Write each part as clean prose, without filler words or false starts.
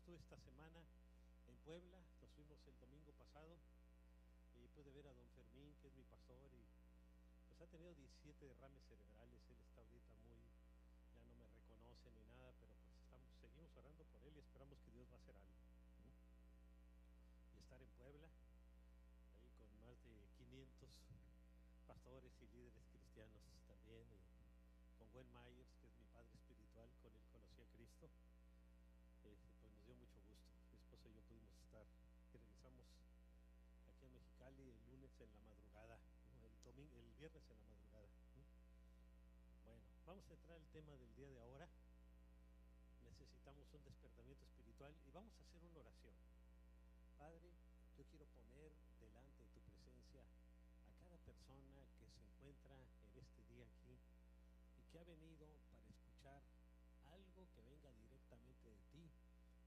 estuve esta semana en Puebla, nos fuimos el domingo pasado y pude ver a don Fermín, que es mi pastor, y pues ha tenido 17 derrames cerebrales. Él está ahorita ya no me reconoce ni nada, pero pues seguimos orando por él y esperamos que Dios va a hacer algo, ¿no? Y estar en Puebla, ahí con más de 500 pastores y líderes cristianos también, y con Gwen Myers, que es mi padre espiritual, con él conocí a Cristo. Pues nos dio mucho gusto. Mi esposa y yo pudimos estar y regresamos aquí a Mexicali el lunes en la madrugada, ¿no? el viernes en la madrugada, ¿no? Bueno, vamos a entrar al tema del día de ahora. Necesitamos un despertamiento espiritual y vamos a hacer una oración. Padre, yo quiero poner delante de tu presencia a cada persona que se encuentra en este día aquí y que ha venido para escuchar algo que venga directamente de ti,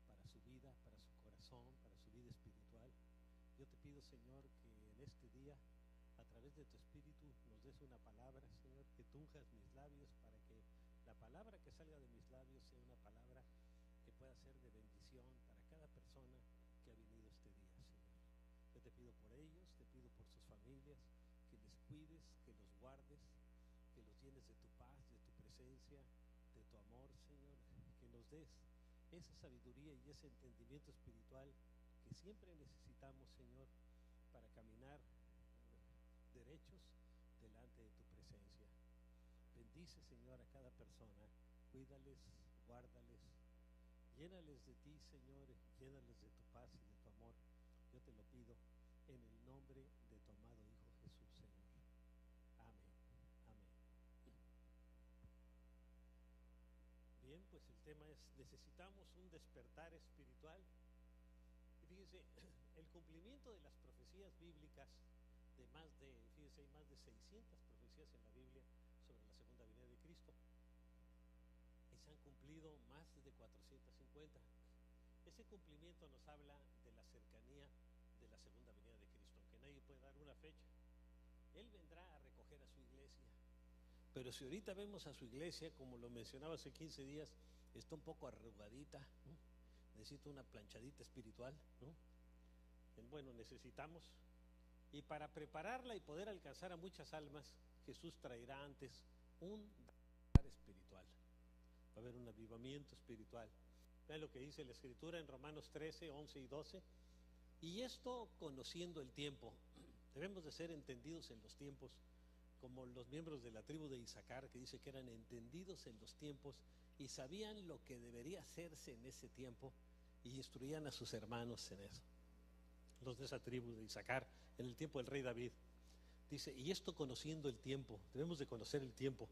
para su vida, para su corazón, para su vida espiritual. Yo te pido, Señor, que en este día, a través de tu Espíritu, nos des una palabra, Señor, que tú unjas mis labios para que la palabra que salga de mis labios sea una palabra que pueda ser de bendición para cada persona que ha venido este día, Señor. Yo te pido por ellos, te pido por sus familias, que les cuides, que los guardes, que los llenes de tu paz, de tu presencia, de tu amor, Señor, que nos des esa sabiduría y ese entendimiento espiritual que siempre necesitamos, Señor, para caminar derechos delante de tu presencia. Bendice, Señor, a cada persona, cuídales, guárdales, llénales de ti, Señor, llénales de tu paz y de tu amor. Yo te lo pido en el nombre de tu amado Hijo Jesús, Señor. Amén. Amén. Bien, pues el tema es: necesitamos un despertar espiritual. Y fíjense, el cumplimiento de las profecías bíblicas, fíjense, hay más de 600 profecías en la Biblia sobre la segunda venida de Cristo, y se han cumplido más de 450. Ese cumplimiento nos habla de la cercanía de la segunda venida de Cristo, aunque nadie puede dar una fecha. Él vendrá a recoger a su iglesia. Pero si ahorita vemos a su iglesia, como lo mencionaba hace 15 días, está un poco arrugadita, ¿no? Necesita una planchadita espiritual, ¿no? Bueno, necesitamos. Y para prepararla y poder alcanzar a muchas almas, Jesús traerá antes un despertar espiritual. Va a haber un avivamiento espiritual. Vean lo que dice la Escritura en Romanos 13, 11 y 12. Y esto conociendo el tiempo. Debemos de ser entendidos en los tiempos, como los miembros de la tribu de Isaacar, que dice que eran entendidos en los tiempos y sabían lo que debería hacerse en ese tiempo y instruían a sus hermanos en eso. Los de esa tribu de Isaacar, en el tiempo del rey David. Dice, y esto conociendo el tiempo, debemos de conocer el tiempo,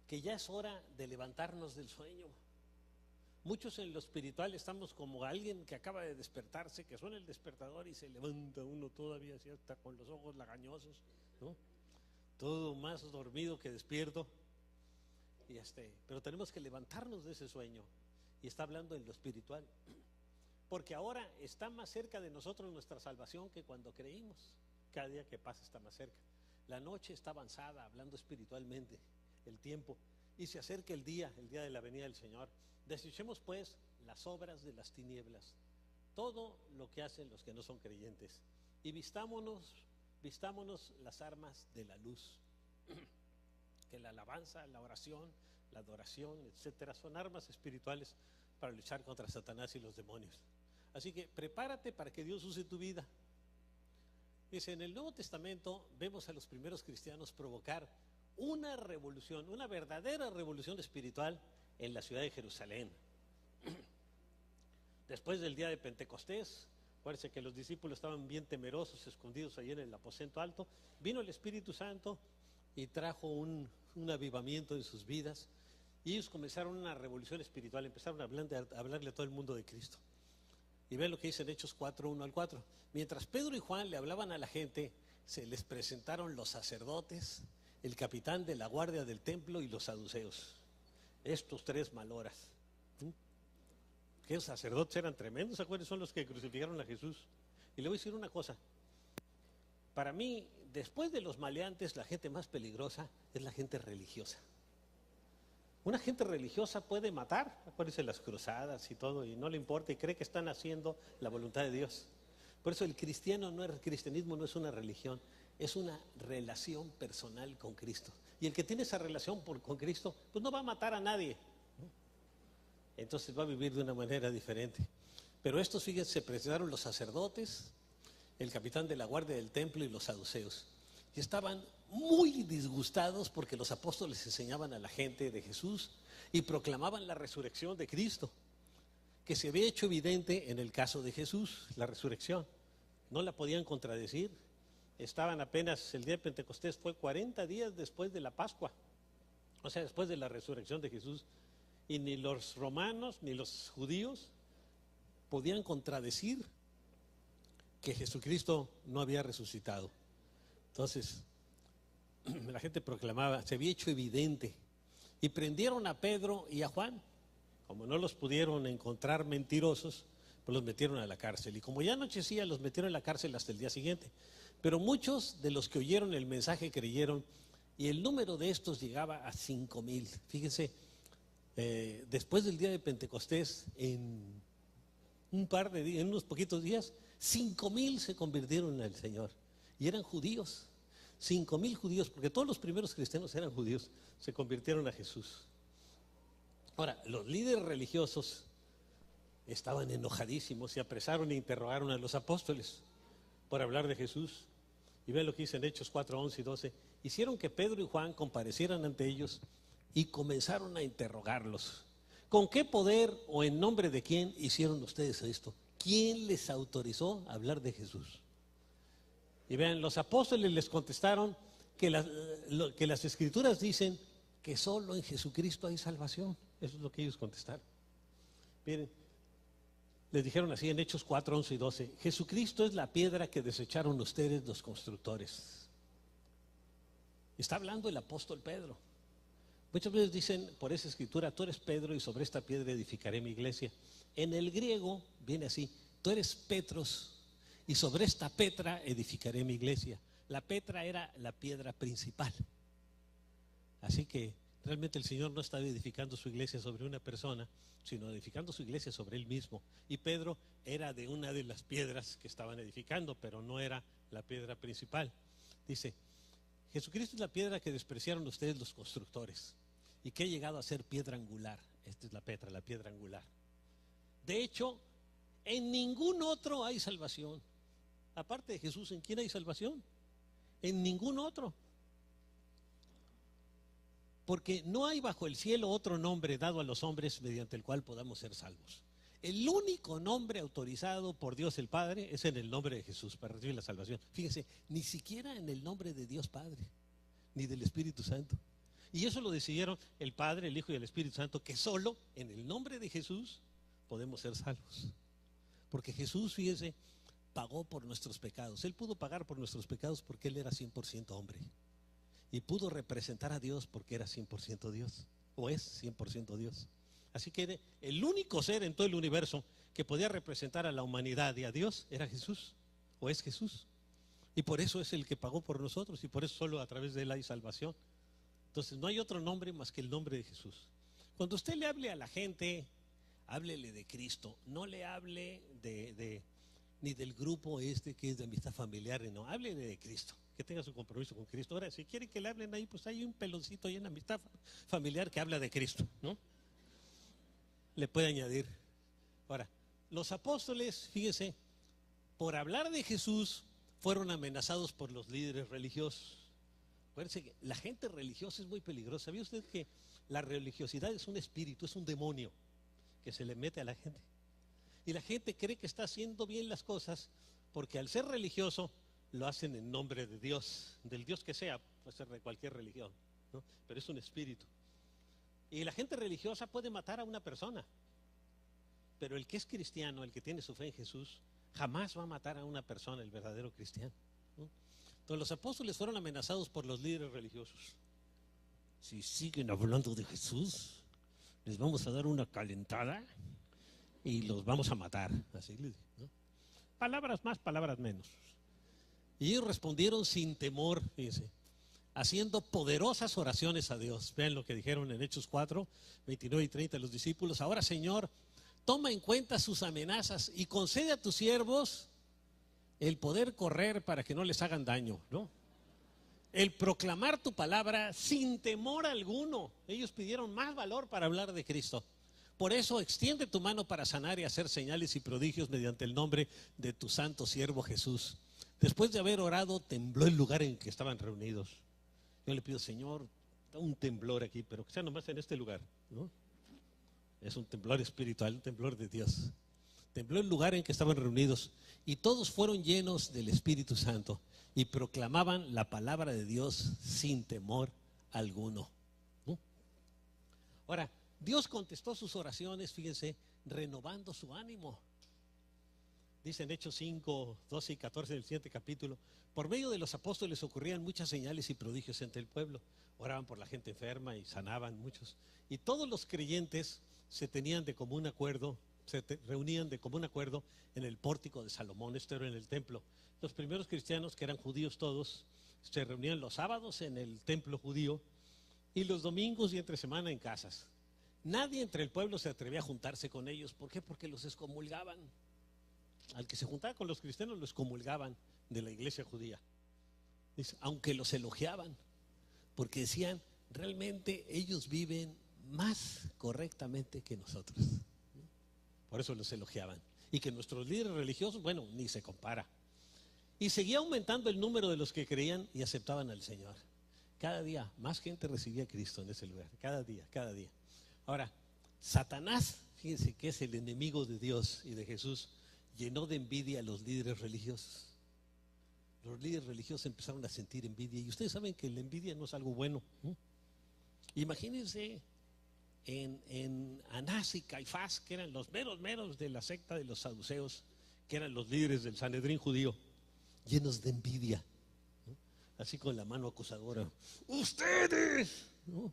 que ya es hora de levantarnos del sueño. Muchos en lo espiritual estamos como alguien que acaba de despertarse, que suena el despertador y se levanta uno todavía así, hasta con los ojos lagañosos, ¿no? Todo más dormido que despierto. Pero tenemos que levantarnos de ese sueño. Y está hablando en lo espiritual, porque ahora está más cerca de nosotros nuestra salvación que cuando creímos. Cada día que pasa está más cerca. La noche está avanzada, hablando espiritualmente, el tiempo, y se acerca el día de la venida del Señor. Desechemos pues las obras de las tinieblas, todo lo que hacen los que no son creyentes, y vistámonos las armas de la luz. Que la alabanza, la oración, la adoración, etcétera, son armas espirituales para luchar contra Satanás y los demonios. Así que prepárate para que Dios use tu vida. Dice, en el Nuevo Testamento vemos a los primeros cristianos provocar una revolución, una verdadera revolución espiritual en la ciudad de Jerusalén. Después del día de Pentecostés, acuérdense que los discípulos estaban bien temerosos, escondidos allí en el aposento alto. Vino el Espíritu Santo y trajo un avivamiento en sus vidas, y ellos comenzaron una revolución espiritual, empezaron a hablarle a todo el mundo de Cristo. Y ven lo que dice en Hechos 4, 1 al 4. Mientras Pedro y Juan le hablaban a la gente, se les presentaron los sacerdotes, el capitán de la guardia del templo y los saduceos. Estos tres maloras. Que los sacerdotes eran tremendos, ¿acuerdan? Son los que crucificaron a Jesús. Y le voy a decir una cosa. Para mí, después de los maleantes, la gente más peligrosa es la gente religiosa. Una gente religiosa puede matar, acuérdense las cruzadas y todo, y no le importa y cree que están haciendo la voluntad de Dios. Por eso el cristianismo no es una religión, es una relación personal con Cristo. Y el que tiene esa relación con Cristo, pues no va a matar a nadie. Entonces va a vivir de una manera diferente. Pero estos, fíjense, se presentaron los sacerdotes, el capitán de la guardia del templo y los saduceos. Y estaban muy disgustados porque los apóstoles enseñaban a la gente de Jesús y proclamaban la resurrección de Cristo, que se había hecho evidente en el caso de Jesús, la resurrección. No la podían contradecir. Estaban apenas, el día de Pentecostés fue 40 días después de la Pascua, o sea, después de la resurrección de Jesús. Y ni los romanos ni los judíos podían contradecir que Jesucristo no había resucitado. Entonces, la gente proclamaba, se había hecho evidente. Y prendieron a Pedro y a Juan. Como no los pudieron encontrar mentirosos, pues los metieron a la cárcel. Y como ya anochecía, los metieron en la cárcel hasta el día siguiente. Pero muchos de los que oyeron el mensaje creyeron, y el número de estos llegaba a 5,000. Fíjense, después del día de Pentecostés, en un par de días, en unos poquitos días, 5,000 se convirtieron al Señor. Y eran judíos, 5,000 judíos, porque todos los primeros cristianos eran judíos, se convirtieron a Jesús. Ahora, los líderes religiosos estaban enojadísimos y apresaron e interrogaron a los apóstoles por hablar de Jesús. Y vean lo que dice en Hechos 4, 11 y 12. Hicieron que Pedro y Juan comparecieran ante ellos y comenzaron a interrogarlos. ¿Con qué poder o en nombre de quién hicieron ustedes esto? ¿Quién les autorizó a hablar de Jesús? Y vean, los apóstoles les contestaron que las escrituras dicen que solo en Jesucristo hay salvación. Eso es lo que ellos contestaron. Miren, les dijeron así en Hechos 4, 11 y 12. Jesucristo es la piedra que desecharon ustedes los constructores. Está hablando el apóstol Pedro. Muchas veces dicen por esa escritura, tú eres Pedro y sobre esta piedra edificaré mi iglesia. En el griego viene así, tú eres Petros y sobre esta Petra edificaré mi iglesia. La Petra era la piedra principal. Así que realmente el Señor no estaba edificando su iglesia sobre una persona, sino edificando su iglesia sobre Él mismo. Y Pedro era de una de las piedras que estaban edificando, pero no era la piedra principal. Dice, Jesucristo es la piedra que despreciaron ustedes los constructores y que ha llegado a ser piedra angular. Esta es la Petra, la piedra angular. De hecho, en ningún otro hay salvación. Aparte de Jesús, ¿en quién hay salvación? En ningún otro. Porque no hay bajo el cielo otro nombre dado a los hombres mediante el cual podamos ser salvos. El único nombre autorizado por Dios el Padre es en el nombre de Jesús para recibir la salvación. Fíjese, ni siquiera en el nombre de Dios Padre, ni del Espíritu Santo. Y eso lo decidieron el Padre, el Hijo y el Espíritu Santo, que solo en el nombre de Jesús podemos ser salvos. Porque Jesús, fíjese, pagó por nuestros pecados. Él pudo pagar por nuestros pecados porque Él era 100% hombre. Y pudo representar a Dios porque era 100% Dios, o es 100% Dios. Así que el único ser en todo el universo que podía representar a la humanidad y a Dios era Jesús, o es Jesús. Y por eso es el que pagó por nosotros, y por eso solo a través de Él hay salvación. Entonces no hay otro nombre más que el nombre de Jesús. Cuando usted le hable a la gente, háblele de Cristo, no le hable ni del grupo que es de amistad familiar, no, háblele de Cristo, que tenga su compromiso con Cristo. Ahora, si quieren que le hablen ahí, pues hay un peloncito ahí en amistad familiar que habla de Cristo, ¿no? Le puede añadir. Ahora, los apóstoles, fíjese, por hablar de Jesús, fueron amenazados por los líderes religiosos. Acuérdense que la gente religiosa es muy peligrosa. ¿Sabía usted que la religiosidad es un espíritu, es un demonio que se le mete a la gente? Y la gente cree que está haciendo bien las cosas porque al ser religioso lo hacen en nombre de Dios, del Dios que sea, puede ser de cualquier religión, ¿no? Pero es un espíritu. Y la gente religiosa puede matar a una persona, pero el que es cristiano, el que tiene su fe en Jesús, jamás va a matar a una persona, el verdadero cristiano, ¿no? Entonces los apóstoles fueron amenazados por los líderes religiosos. Si siguen hablando de Jesús, les vamos a dar una calentada y los vamos a matar. Así les digo, ¿no? Palabras más, palabras menos. Y ellos respondieron sin temor, fíjense, haciendo poderosas oraciones a Dios. Vean lo que dijeron en Hechos 4, 29 y 30 los discípulos. Ahora, Señor, toma en cuenta sus amenazas y concede a tus siervos el poder correr para que no les hagan daño, ¿no? El proclamar tu palabra sin temor alguno. Ellos pidieron más valor para hablar de Cristo. Por eso extiende tu mano para sanar y hacer señales y prodigios mediante el nombre de tu santo siervo Jesús. Después de haber orado, tembló el lugar en que estaban reunidos. Yo le pido, Señor, da un temblor aquí, pero que sea nomás en este lugar, ¿no? Es un temblor espiritual, un temblor de Dios. Tembló el lugar en que estaban reunidos y todos fueron llenos del Espíritu Santo y proclamaban la palabra de Dios sin temor alguno, ¿no? Ahora, Dios contestó sus oraciones, fíjense, renovando su ánimo. Dice en Hechos 5, 12 y 14 del 7 capítulo, por medio de los apóstoles ocurrían muchas señales y prodigios entre el pueblo. Oraban por la gente enferma y sanaban muchos. Y todos los creyentes se reunían de común acuerdo en el pórtico de Salomón, esto era en el templo. Los primeros cristianos, que eran judíos todos, se reunían los sábados en el templo judío y los domingos y entre semana en casas. Nadie entre el pueblo se atrevía a juntarse con ellos. ¿Por qué? Porque los excomulgaban. Al que se juntaba con los cristianos, los excomulgaban de la iglesia judía. Dice, aunque los elogiaban, porque decían, realmente ellos viven más correctamente que nosotros. Por eso los elogiaban. Y que nuestros líderes religiosos, bueno, ni se compara. Y seguía aumentando el número de los que creían y aceptaban al Señor. Cada día más gente recibía a Cristo en ese lugar. Cada día, cada día. Ahora, Satanás, fíjense que es el enemigo de Dios y de Jesús, llenó de envidia a los líderes religiosos. Los líderes religiosos empezaron a sentir envidia. Y ustedes saben que la envidia no es algo bueno, ¿no? Imagínense en Anás y Caifás, que eran los meros de la secta de los saduceos, que eran los líderes del Sanedrín judío, llenos de envidia, ¿no? Así con la mano acusadora. Ustedes, ¿no?,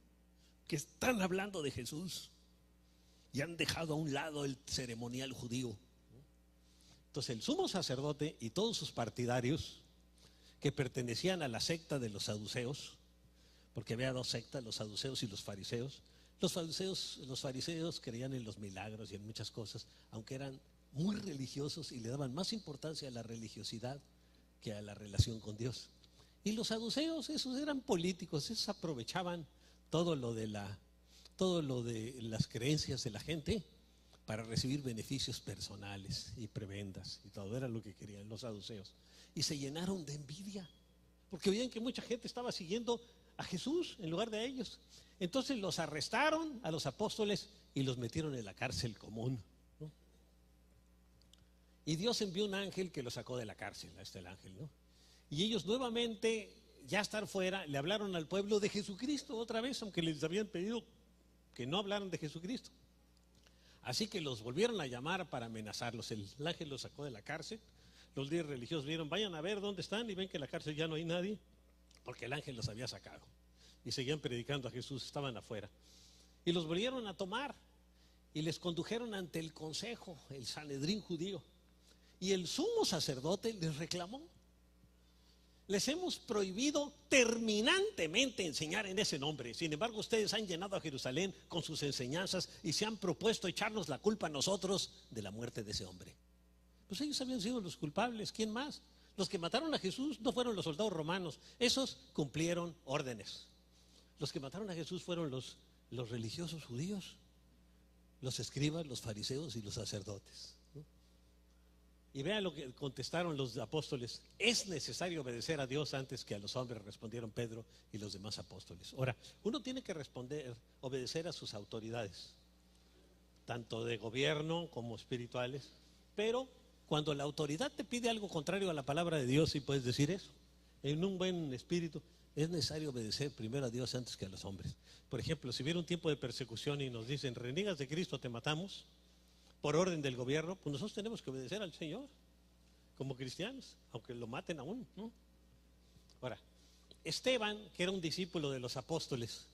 que están hablando de Jesús y han dejado a un lado el ceremonial judío. Entonces el sumo sacerdote y todos sus partidarios, que pertenecían a la secta de los saduceos, porque había dos sectas, los saduceos y los fariseos. Los fariseos creían en los milagros y en muchas cosas, aunque eran muy religiosos y le daban más importancia a la religiosidad que a la relación con Dios. Y los saduceos, esos eran políticos, esos aprovechaban todo lo de las creencias de la gente para recibir beneficios personales y prebendas y todo, era lo que querían los saduceos. Y se llenaron de envidia, porque veían que mucha gente estaba siguiendo a Jesús en lugar de ellos. Entonces los arrestaron a los apóstoles y los metieron en la cárcel común, ¿no? Y Dios envió un ángel que los sacó de la cárcel, ahí está el ángel, ¿no? Y ellos nuevamente, ya estar fuera, le hablaron al pueblo de Jesucristo otra vez, aunque les habían pedido que no hablaran de Jesucristo. Así que los volvieron a llamar para amenazarlos. El ángel los sacó de la cárcel. Los líderes religiosos vieron, vayan a ver dónde están, y ven que en la cárcel ya no hay nadie, porque el ángel los había sacado. Y seguían predicando a Jesús, estaban afuera. Y los volvieron a tomar y les condujeron ante el consejo, el Sanedrín judío. Y el sumo sacerdote les reclamó: les hemos prohibido terminantemente enseñar en ese nombre. Sin embargo, ustedes han llenado a Jerusalén con sus enseñanzas y se han propuesto echarnos la culpa a nosotros de la muerte de ese hombre. Pues ellos habían sido los culpables. ¿Quién más? Los que mataron a Jesús no fueron los soldados romanos. Esos cumplieron órdenes. Los que mataron a Jesús fueron los religiosos judíos, los escribas, los fariseos y los sacerdotes, ¿no? Y vean lo que contestaron los apóstoles: es necesario obedecer a Dios antes que a los hombres, respondieron Pedro y los demás apóstoles. Ahora, uno tiene que obedecer a sus autoridades, tanto de gobierno como espirituales, pero cuando la autoridad te pide algo contrario a la palabra de Dios, sí puedes decir eso, en un buen espíritu. Es necesario obedecer primero a Dios antes que a los hombres. Por ejemplo, si hubiera un tiempo de persecución y nos dicen, reniegas de Cristo, te matamos, por orden del gobierno, pues nosotros tenemos que obedecer al Señor como cristianos, aunque lo maten aún, ¿no? Ahora, Esteban, que era un discípulo de los apóstoles,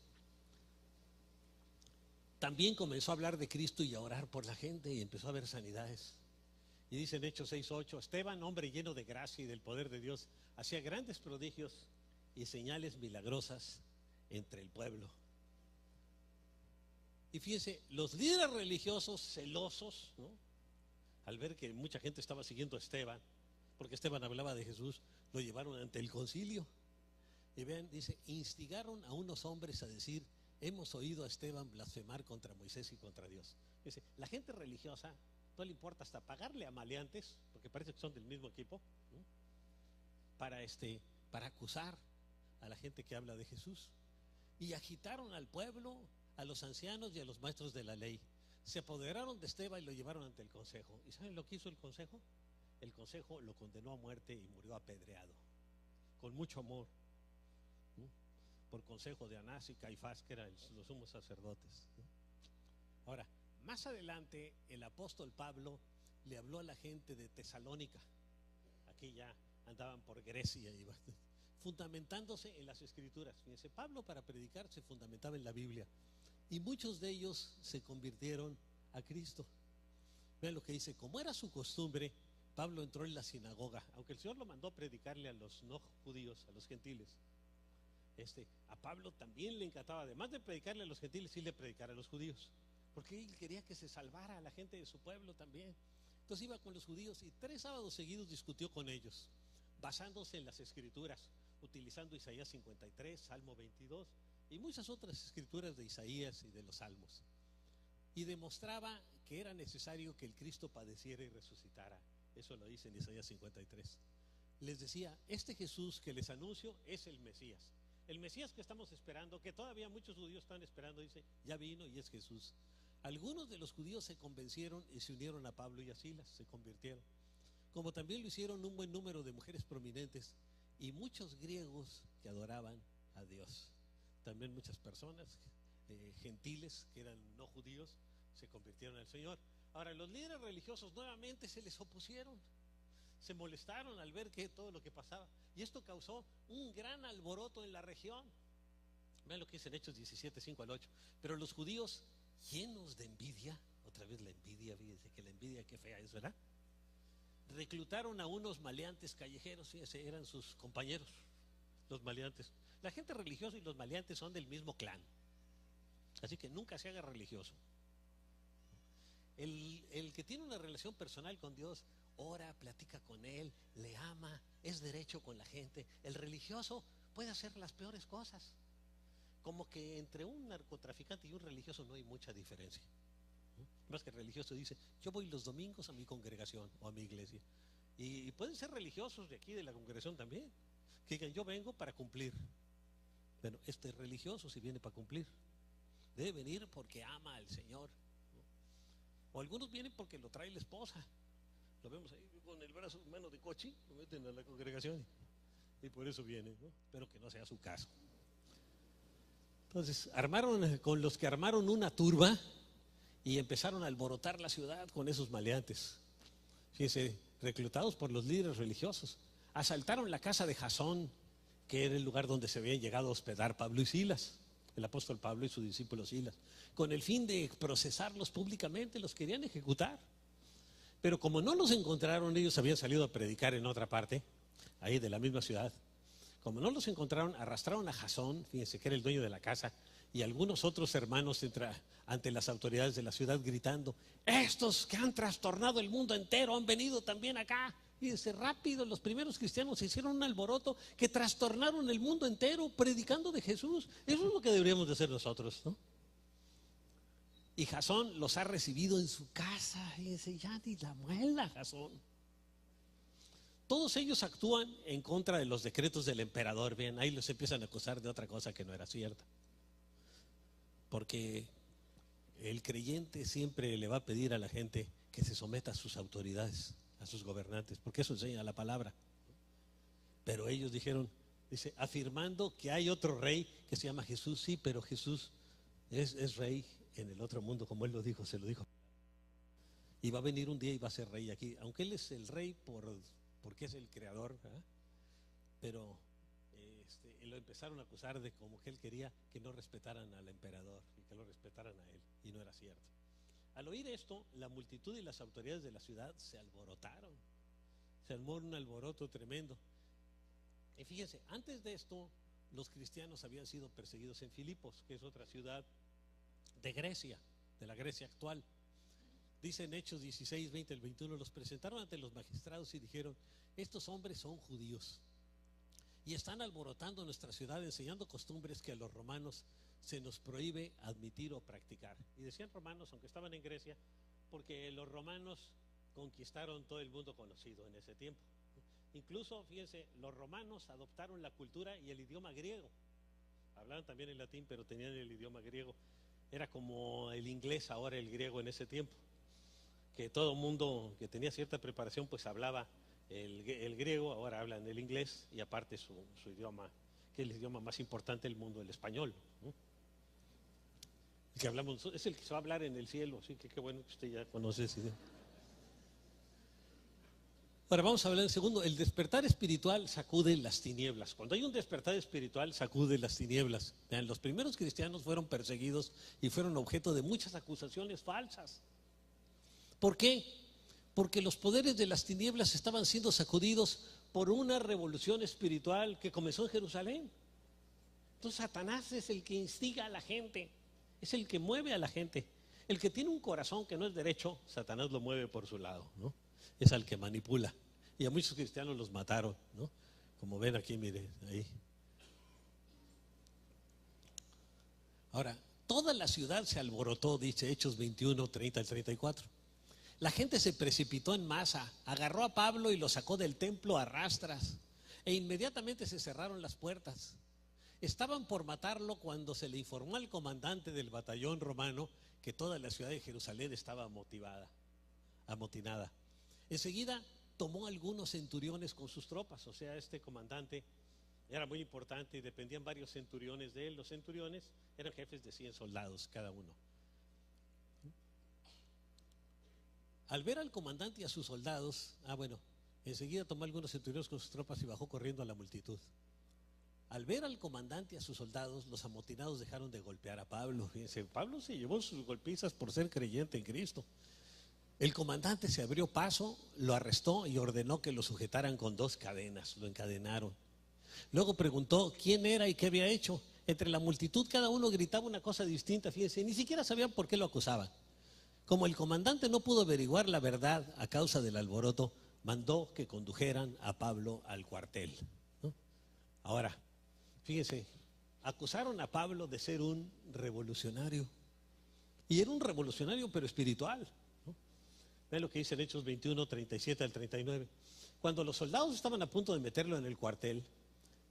también comenzó a hablar de Cristo y a orar por la gente, y empezó a haber sanidades. Y dice en Hechos 6:8, Esteban, hombre lleno de gracia y del poder de Dios, hacía grandes prodigios y señales milagrosas entre el pueblo. Y fíjense, los líderes religiosos celosos, ¿no?, al ver que mucha gente estaba siguiendo a Esteban, porque Esteban hablaba de Jesús, lo llevaron ante el concilio. Y vean, dice, instigaron a unos hombres a decir: hemos oído a Esteban blasfemar contra Moisés y contra Dios. Dice, la gente religiosa no le importa hasta pagarle a maleantes, porque parece que son del mismo equipo, ¿no?, para acusar a la gente que habla de Jesús. Y agitaron al pueblo, a los ancianos y a los maestros de la ley. Se apoderaron de Esteban y lo llevaron ante el consejo. ¿Y saben lo que hizo el consejo? El consejo lo condenó a muerte y murió apedreado, con mucho amor, ¿no?, por consejo de Anás y Caifás, que eran los sumos sacerdotes, ¿no? Ahora, más adelante, el apóstol Pablo le habló a la gente de Tesalónica. Aquí ya andaban por Grecia, fundamentándose en las escrituras. Fíjense, Pablo para predicar se fundamentaba en la Biblia, y muchos de ellos se convirtieron a Cristo. Vean lo que dice: como era su costumbre, Pablo entró en la sinagoga, aunque el Señor lo mandó a predicarle a los no judíos, a los gentiles. A Pablo también le encantaba, además de predicarle a los gentiles, sí le predicara a los judíos, porque él quería que se salvara a la gente de su pueblo también. Entonces iba con los judíos y 3 sábados seguidos discutió con ellos, basándose en las escrituras, utilizando Isaías 53, Salmo 22 y muchas otras escrituras de Isaías y de los Salmos. Y demostraba que era necesario que el Cristo padeciera y resucitara. Eso lo dice en Isaías 53. Les decía: este Jesús que les anuncio es el Mesías. El Mesías que estamos esperando, que todavía muchos judíos están esperando, dice, ya vino y es Jesús. Algunos de los judíos se convencieron y se unieron a Pablo y a Silas, se convirtieron. Como también lo hicieron un buen número de mujeres prominentes y muchos griegos que adoraban a Dios. También muchas personas gentiles que eran no judíos se convirtieron al Señor. Ahora, los líderes religiosos nuevamente se les opusieron, se molestaron al ver que todo lo que pasaba, y esto causó un gran alboroto en la región. Vean lo que dice en Hechos 17, 5 al 8. Pero los judíos, llenos de envidia, otra vez la envidia, fíjense que la envidia, qué fea es, ¿verdad?, reclutaron a unos maleantes callejeros. Fíjense, eran sus compañeros, los maleantes. La gente religiosa y los maleantes son del mismo clan, así que nunca se haga religioso. El que tiene una relación personal con Dios, ora, platica con Él, le ama, es derecho con la gente. El religioso puede hacer las peores cosas. Como que entre un narcotraficante y un religioso no hay mucha diferencia, ¿no? Más que el religioso dice: yo voy los domingos a mi congregación o a mi iglesia. Y pueden ser religiosos de aquí de la congregación también, que digan: yo vengo para cumplir. Bueno, este religioso, si viene para cumplir, debe venir porque ama al Señor, ¿no? O algunos vienen porque lo trae la esposa. Lo vemos ahí con el brazo, mano de cochi, lo meten a la congregación y por eso viene, ¿no? Pero que no sea su caso. Entonces armaron, con los que armaron una turba y empezaron a alborotar la ciudad con esos maleantes. Fíjense, reclutados por los líderes religiosos, asaltaron la casa de Jasón, que era el lugar donde se habían llegado a hospedar Pablo y Silas, el apóstol Pablo y su discípulo Silas, con el fin de procesarlos públicamente. Los querían ejecutar. Pero como no los encontraron, ellos habían salido a predicar en otra parte, ahí de la misma ciudad. Como no los encontraron, arrastraron a Jasón, fíjense, que era el dueño de la casa, y algunos otros hermanos ante las autoridades de la ciudad gritando: estos que han trastornado el mundo entero han venido también acá. Fíjense, rápido, los primeros cristianos hicieron un alboroto que trastornaron el mundo entero predicando de Jesús. Eso es lo que deberíamos de hacer nosotros, ¿no? Y Jasón los ha recibido en su casa. Fíjense, ya ni la muela Jasón. Todos ellos actúan en contra de los decretos del emperador. Bien, ahí los empiezan a acusar de otra cosa que no era cierta. Porque el creyente siempre le va a pedir a la gente que se someta a sus autoridades, a sus gobernantes, porque eso enseña la palabra. Pero ellos dijeron, dice, afirmando que hay otro rey que se llama Jesús. Sí, pero Jesús es rey en el otro mundo, como él lo dijo, se lo dijo. Y va a venir un día y va a ser rey aquí, aunque él es el rey porque es el creador, ¿verdad? Pero lo empezaron a acusar de como que él quería que no respetaran al emperador y que lo respetaran a él, y no era cierto. Al oír esto, la multitud y las autoridades de la ciudad se alborotaron. Se armó un alboroto tremendo. Y fíjense, antes de esto, los cristianos habían sido perseguidos en Filipos, que es otra ciudad de Grecia, de la Grecia actual. Dice en Hechos 16, 20 al 21, los presentaron ante los magistrados y dijeron: estos hombres son judíos y están alborotando nuestra ciudad, enseñando costumbres que a los romanos se nos prohíbe admitir o practicar. Y decían romanos, aunque estaban en Grecia, porque los romanos conquistaron todo el mundo conocido en ese tiempo. Incluso, fíjense, los romanos adoptaron la cultura y el idioma griego. Hablaban también el latín, pero tenían el idioma griego. Era como el inglés ahora, el griego en ese tiempo, que todo mundo que tenía cierta preparación pues hablaba el griego, ahora hablan el inglés y aparte su idioma, que es el idioma más importante del mundo, el español, ¿no? El que hablamos, es el que se va a hablar en el cielo, así que qué bueno que usted ya conoce ese idioma. Ahora vamos a hablar del segundo. El despertar espiritual sacude las tinieblas. Cuando hay un despertar espiritual, sacude las tinieblas. Vean, los primeros cristianos fueron perseguidos y fueron objeto de muchas acusaciones falsas. ¿Por qué? Porque los poderes de las tinieblas estaban siendo sacudidos por una revolución espiritual que comenzó en Jerusalén. Entonces Satanás es el que instiga a la gente, es el que mueve a la gente. El que tiene un corazón que no es derecho, Satanás lo mueve por su lado, ¿no? Es al que manipula. Y a muchos cristianos los mataron, ¿no? Como ven aquí, mire, ahí. Ahora, toda la ciudad se alborotó, dice Hechos 21, 30 al 34. La gente se precipitó en masa, agarró a Pablo y lo sacó del templo a rastras, e inmediatamente se cerraron las puertas. Estaban por matarlo cuando se le informó al comandante del batallón romano que toda la ciudad de Jerusalén estaba amotinada. Enseguida tomó algunos centuriones con sus tropas, o sea, este comandante era muy importante y dependían varios centuriones de él. Los centuriones eran jefes de 100 soldados cada uno. Al ver al comandante y a sus soldados, enseguida tomó algunos centuriones con sus tropas y bajó corriendo a la multitud. Al ver al comandante y a sus soldados, los amotinados dejaron de golpear a Pablo. Fíjense, Pablo se llevó sus golpizas por ser creyente en Cristo. El comandante se abrió paso, lo arrestó y ordenó que lo sujetaran con 2 cadenas, lo encadenaron. Luego preguntó quién era y qué había hecho. Entre la multitud cada uno gritaba una cosa distinta, fíjense, ni siquiera sabían por qué lo acusaban. Como el comandante no pudo averiguar la verdad a causa del alboroto, mandó que condujeran a Pablo al cuartel, ¿no? Ahora, fíjense, acusaron a Pablo de ser un revolucionario. Y era un revolucionario pero espiritual, ¿no? Vean lo que dice en Hechos 21, 37 al 39. Cuando los soldados estaban a punto de meterlo en el cuartel,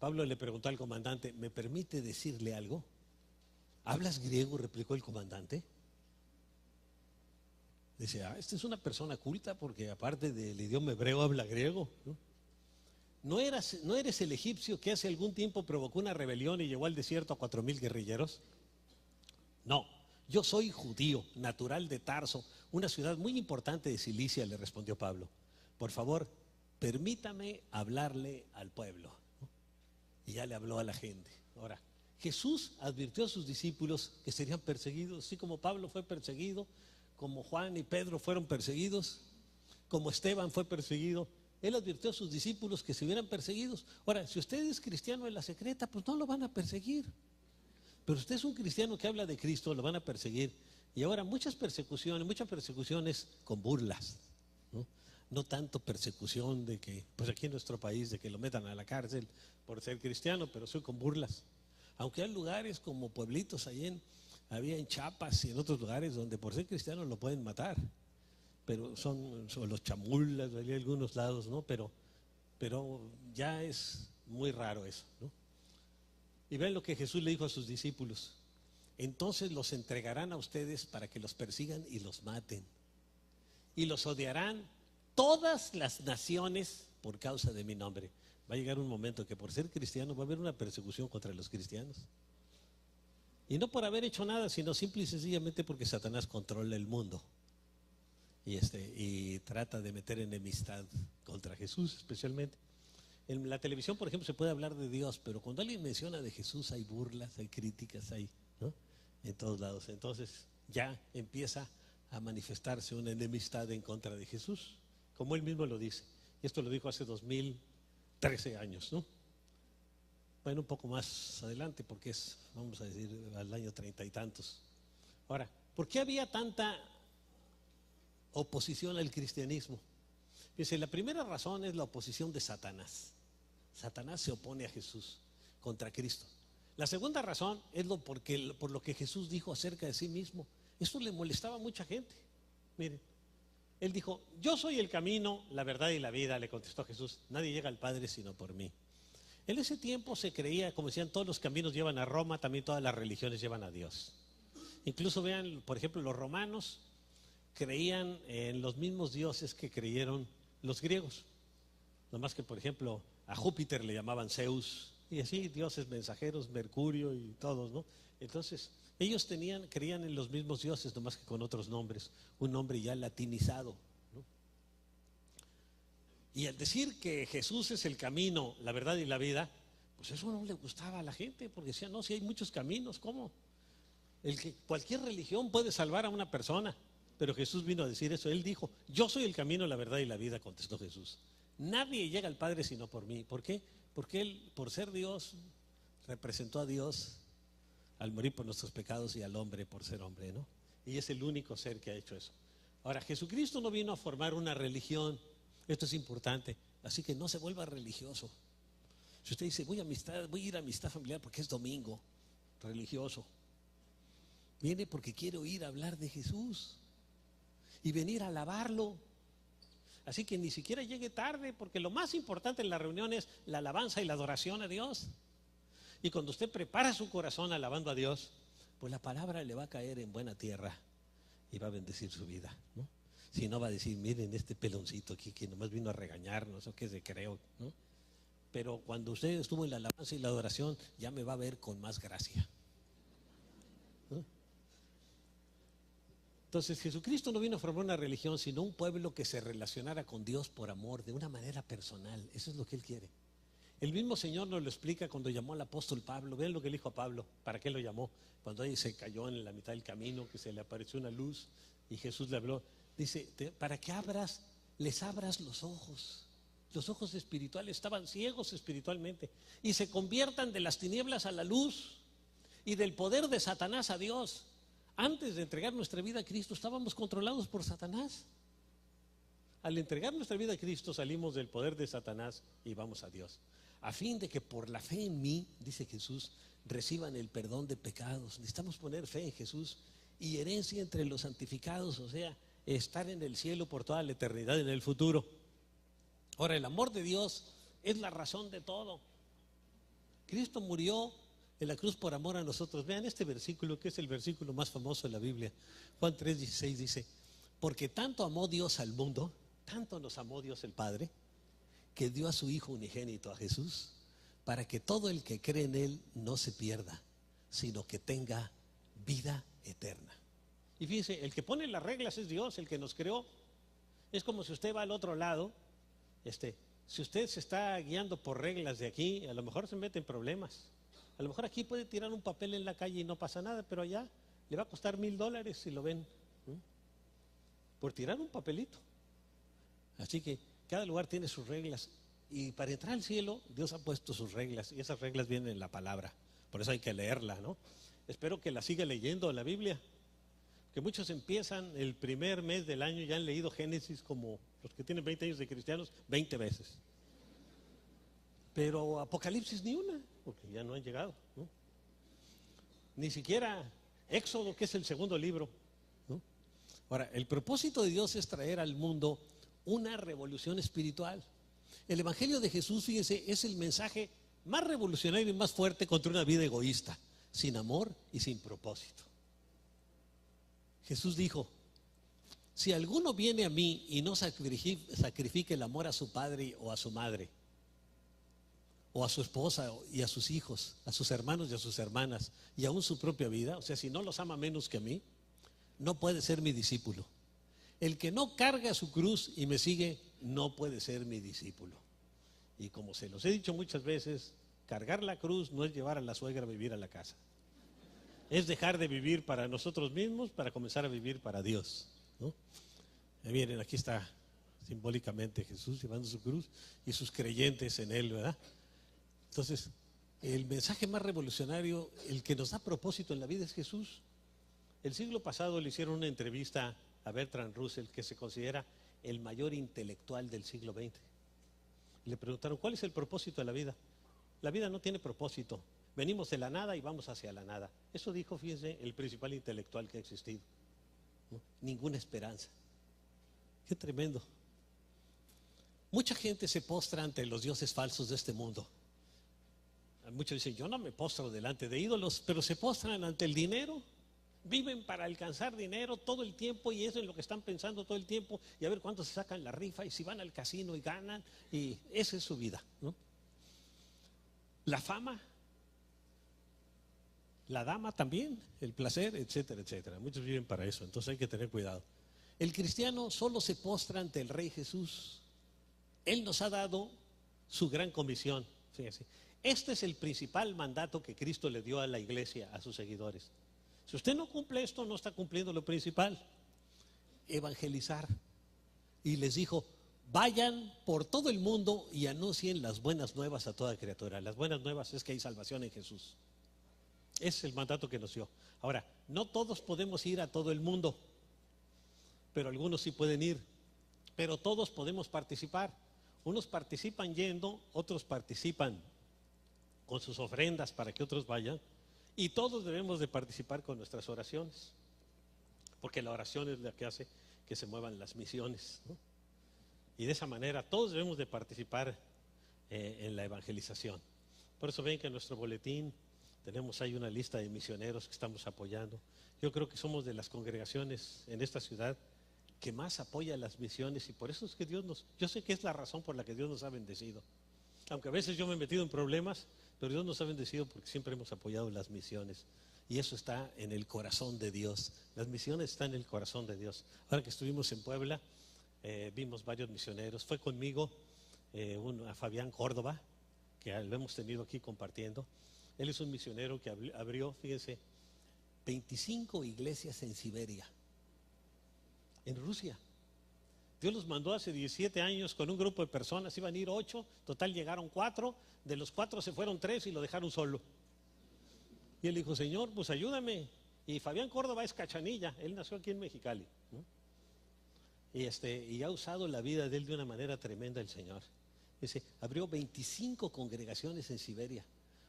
Pablo le preguntó al comandante: ¿me permite decirle algo? ¿Hablas griego?, replicó el comandante. Dice: esta es una persona culta porque aparte del idioma hebreo habla griego, ¿no? ¿No eres el egipcio que hace algún tiempo provocó una rebelión y llevó al desierto a 4,000 guerrilleros? No, yo soy judío, natural de Tarso, una ciudad muy importante de Cilicia, le respondió Pablo. Por favor, permítame hablarle al pueblo, ¿no? Y ya le habló a la gente. Ahora, Jesús advirtió a sus discípulos que serían perseguidos, así como Pablo fue perseguido, como Juan y Pedro fueron perseguidos, como Esteban fue perseguido. Él advirtió a sus discípulos que se hubieran perseguidos. Ahora, si usted es cristiano en la secreta, pues no lo van a perseguir. Pero usted es un cristiano que habla de Cristo, lo van a perseguir. Y ahora muchas persecuciones con burlas, ¿no? No tanto persecución de que, pues aquí en nuestro país, de que lo metan a la cárcel por ser cristiano, pero soy con burlas. Aunque hay lugares como pueblitos había en Chiapas y en otros lugares donde por ser cristiano lo pueden matar. Pero son los chamulas, hay algunos lados, ¿no? Pero ya es muy raro eso, ¿no? Y ven lo que Jesús le dijo a sus discípulos: entonces los entregarán a ustedes para que los persigan y los maten, y los odiarán todas las naciones por causa de mi nombre. Va a llegar un momento que por ser cristiano va a haber una persecución contra los cristianos, y no por haber hecho nada, sino simple y sencillamente porque Satanás controla el mundo y trata de meter enemistad contra Jesús especialmente. En la televisión, por ejemplo, se puede hablar de Dios, pero cuando alguien menciona de Jesús hay burlas, hay críticas, ¿no? En todos lados. Entonces ya empieza a manifestarse una enemistad en contra de Jesús, como él mismo lo dice. Y esto lo dijo hace 2013 años, ¿no? Bueno, un poco más adelante, porque es, vamos a decir, al año 30 y tantos. Ahora, ¿por qué había tanta oposición al cristianismo? Fíjense, la primera razón es la oposición de Satanás. Satanás se opone a Jesús contra Cristo. La segunda razón es por lo que Jesús dijo acerca de sí mismo. Esto le molestaba a mucha gente. Miren, él dijo: yo soy el camino, la verdad y la vida, le contestó Jesús. Nadie llega al Padre sino por mí. En ese tiempo se creía, como decían, todos los caminos llevan a Roma, también todas las religiones llevan a Dios. Incluso vean, por ejemplo, los romanos creían en los mismos dioses que creyeron los griegos. Nomás que, por ejemplo, a Júpiter le llamaban Zeus, y así dioses mensajeros, Mercurio y todos, ¿no? Entonces, ellos creían en los mismos dioses, nomás que con otros nombres, un nombre ya latinizado, ¿no? Y al decir que Jesús es el camino, la verdad y la vida, pues eso no le gustaba a la gente, porque decían: no, si hay muchos caminos, ¿cómo? Cualquier religión puede salvar a una persona, pero Jesús vino a decir eso. Él dijo: yo soy el camino, la verdad y la vida, contestó Jesús. Nadie llega al Padre sino por mí. ¿Por qué? Porque Él, por ser Dios, representó a Dios al morir por nuestros pecados, y al hombre por ser hombre, ¿no? Y es el único ser que ha hecho eso. Ahora, Jesucristo no vino a formar una religión. Esto es importante. Así que no se vuelva religioso. Si usted dice: voy a ir a amistad familiar porque es domingo, religioso, viene porque quiere oír hablar de Jesús y venir a alabarlo. Así que ni siquiera llegue tarde, porque lo más importante en la reunión es la alabanza y la adoración a Dios. Y cuando usted prepara su corazón alabando a Dios, pues la palabra le va a caer en buena tierra y va a bendecir su vida, ¿no? Si no, va a decir: miren este peloncito aquí que nomás vino a regañarnos, o qué se creo, ¿no? Pero cuando usted estuvo en la alabanza y la adoración, ya me va a ver con más gracia, ¿no? Entonces, Jesucristo no vino a formar una religión, sino un pueblo que se relacionara con Dios por amor, de una manera personal. Eso es lo que Él quiere. El mismo Señor nos lo explica cuando llamó al apóstol Pablo. Vean lo que le dijo a Pablo, ¿para qué lo llamó? Cuando ahí se cayó en la mitad del camino, que se le apareció una luz y Jesús le habló. Dice: para que les abras los ojos espirituales. Estaban ciegos espiritualmente, y se conviertan de las tinieblas a la luz y del poder de Satanás a Dios. Antes de entregar nuestra vida a Cristo, estábamos controlados por Satanás. Al entregar nuestra vida a Cristo, salimos del poder de Satanás y vamos a Dios, a fin de que por la fe en mí, dice Jesús, reciban el perdón de pecados. Necesitamos poner fe en Jesús y herencia entre los santificados, o sea, estar en el cielo por toda la eternidad en el futuro. Ahora, el amor de Dios es la razón de todo. Cristo murió en la cruz por amor a nosotros. Vean este versículo, que es el versículo más famoso de la Biblia. Juan 3:16 dice: porque tanto amó Dios al mundo, tanto nos amó Dios el Padre, que dio a su Hijo unigénito, a Jesús, para que todo el que cree en Él no se pierda, sino que tenga vida eterna. Y fíjense, el que pone las reglas es Dios, el que nos creó. Es como si usted va al otro lado, si usted se está guiando por reglas de aquí, a lo mejor se mete en problemas. A lo mejor aquí puede tirar un papel en la calle y no pasa nada, pero allá le va a costar $1000 si lo ven, por tirar un papelito. Así que cada lugar tiene sus reglas, y para entrar al cielo Dios ha puesto sus reglas, y esas reglas vienen en la palabra. Por eso hay que leerla, ¿no? Espero que la siga leyendo, la Biblia, que muchos empiezan el primer mes del año, ya han leído Génesis, como los que tienen 20 años de cristianos, 20 veces. Pero Apocalipsis ni una, porque ya no han llegado, ¿no? Ni siquiera Éxodo, que es el segundo libro, ¿no? Ahora, el propósito de Dios es traer al mundo una revolución espiritual. El Evangelio de Jesús, fíjense, es el mensaje más revolucionario y más fuerte contra una vida egoísta, sin amor y sin propósito. Jesús dijo: si alguno viene a mí y no sacrifique el amor a su padre o a su madre, o a su esposa y a sus hijos, a sus hermanos y a sus hermanas, y aún su propia vida, o sea, si no los ama menos que a mí, no puede ser mi discípulo. El que no carga su cruz y me sigue, no puede ser mi discípulo. Y como se los he dicho muchas veces, cargar la cruz no es llevar a la suegra a vivir a la casa. Es dejar de vivir para nosotros mismos para comenzar a vivir para Dios, ¿no? Miren, aquí está simbólicamente Jesús llevando su cruz y sus creyentes en Él, ¿verdad? Entonces, el mensaje más revolucionario, el que nos da propósito en la vida es Jesús. El siglo pasado le hicieron una entrevista a Bertrand Russell, que se considera el mayor intelectual del siglo XX. Le preguntaron, ¿cuál es el propósito de la vida? La vida no tiene propósito. Venimos de la nada y vamos hacia la nada. Eso dijo, fíjense, el principal intelectual que ha existido. ¿No? Ninguna esperanza. Qué tremendo. Mucha gente se postra ante los dioses falsos de este mundo. Muchos dicen, yo no me postro delante de ídolos, pero se postran ante el dinero. Viven para alcanzar dinero todo el tiempo y eso es lo que están pensando todo el tiempo, y a ver cuánto se sacan la rifa y si van al casino y ganan, y esa es su vida, ¿no? La fama, la dama también, el placer, etcétera, etcétera. Muchos viven para eso, entonces hay que tener cuidado. El cristiano solo se postra ante el Rey Jesús. Él nos ha dado su gran comisión. Fíjense, este es el principal mandato que Cristo le dio a la iglesia, a sus seguidores. Si usted no cumple esto, no está cumpliendo lo principal: evangelizar. Y les dijo, vayan por todo el mundo y anuncien las buenas nuevas a toda criatura. Las buenas nuevas es que hay salvación en Jesús. Ese es el mandato que nos dio. Ahora, no todos podemos ir a todo el mundo, pero algunos sí pueden ir. Pero todos podemos participar. Unos participan yendo, otros participan con sus ofrendas para que otros vayan. Y todos debemos de participar con nuestras oraciones, porque la oración es la que hace que se muevan las misiones, ¿no? Y de esa manera todos debemos de participar en la evangelización. Por eso ven que en nuestro boletín tenemos ahí una lista de misioneros que estamos apoyando. Yo creo que somos de las congregaciones en esta ciudad que más apoya las misiones, y por eso es que yo sé que es la razón por la que Dios nos ha bendecido. Aunque a veces yo me he metido en problemas, pero Dios nos ha bendecido porque siempre hemos apoyado las misiones. Y eso está en el corazón de Dios. Las misiones están en el corazón de Dios. Ahora que estuvimos en Puebla, vimos varios misioneros. Fue conmigo a Fabián Córdoba, que lo hemos tenido aquí compartiendo. Él es un misionero que abrió, fíjense, 25 iglesias en Siberia, en Rusia. Dios los mandó hace 17 años con un grupo de personas, iban a ir 8, total llegaron 4, de los 4 se fueron 3 y lo dejaron solo. Y él dijo, Señor, pues ayúdame. Y Fabián Córdoba es cachanilla, él nació aquí en Mexicali, ¿no? Y ha usado la vida de él de una manera tremenda el Señor. Dice, abrió 25 congregaciones en Siberia.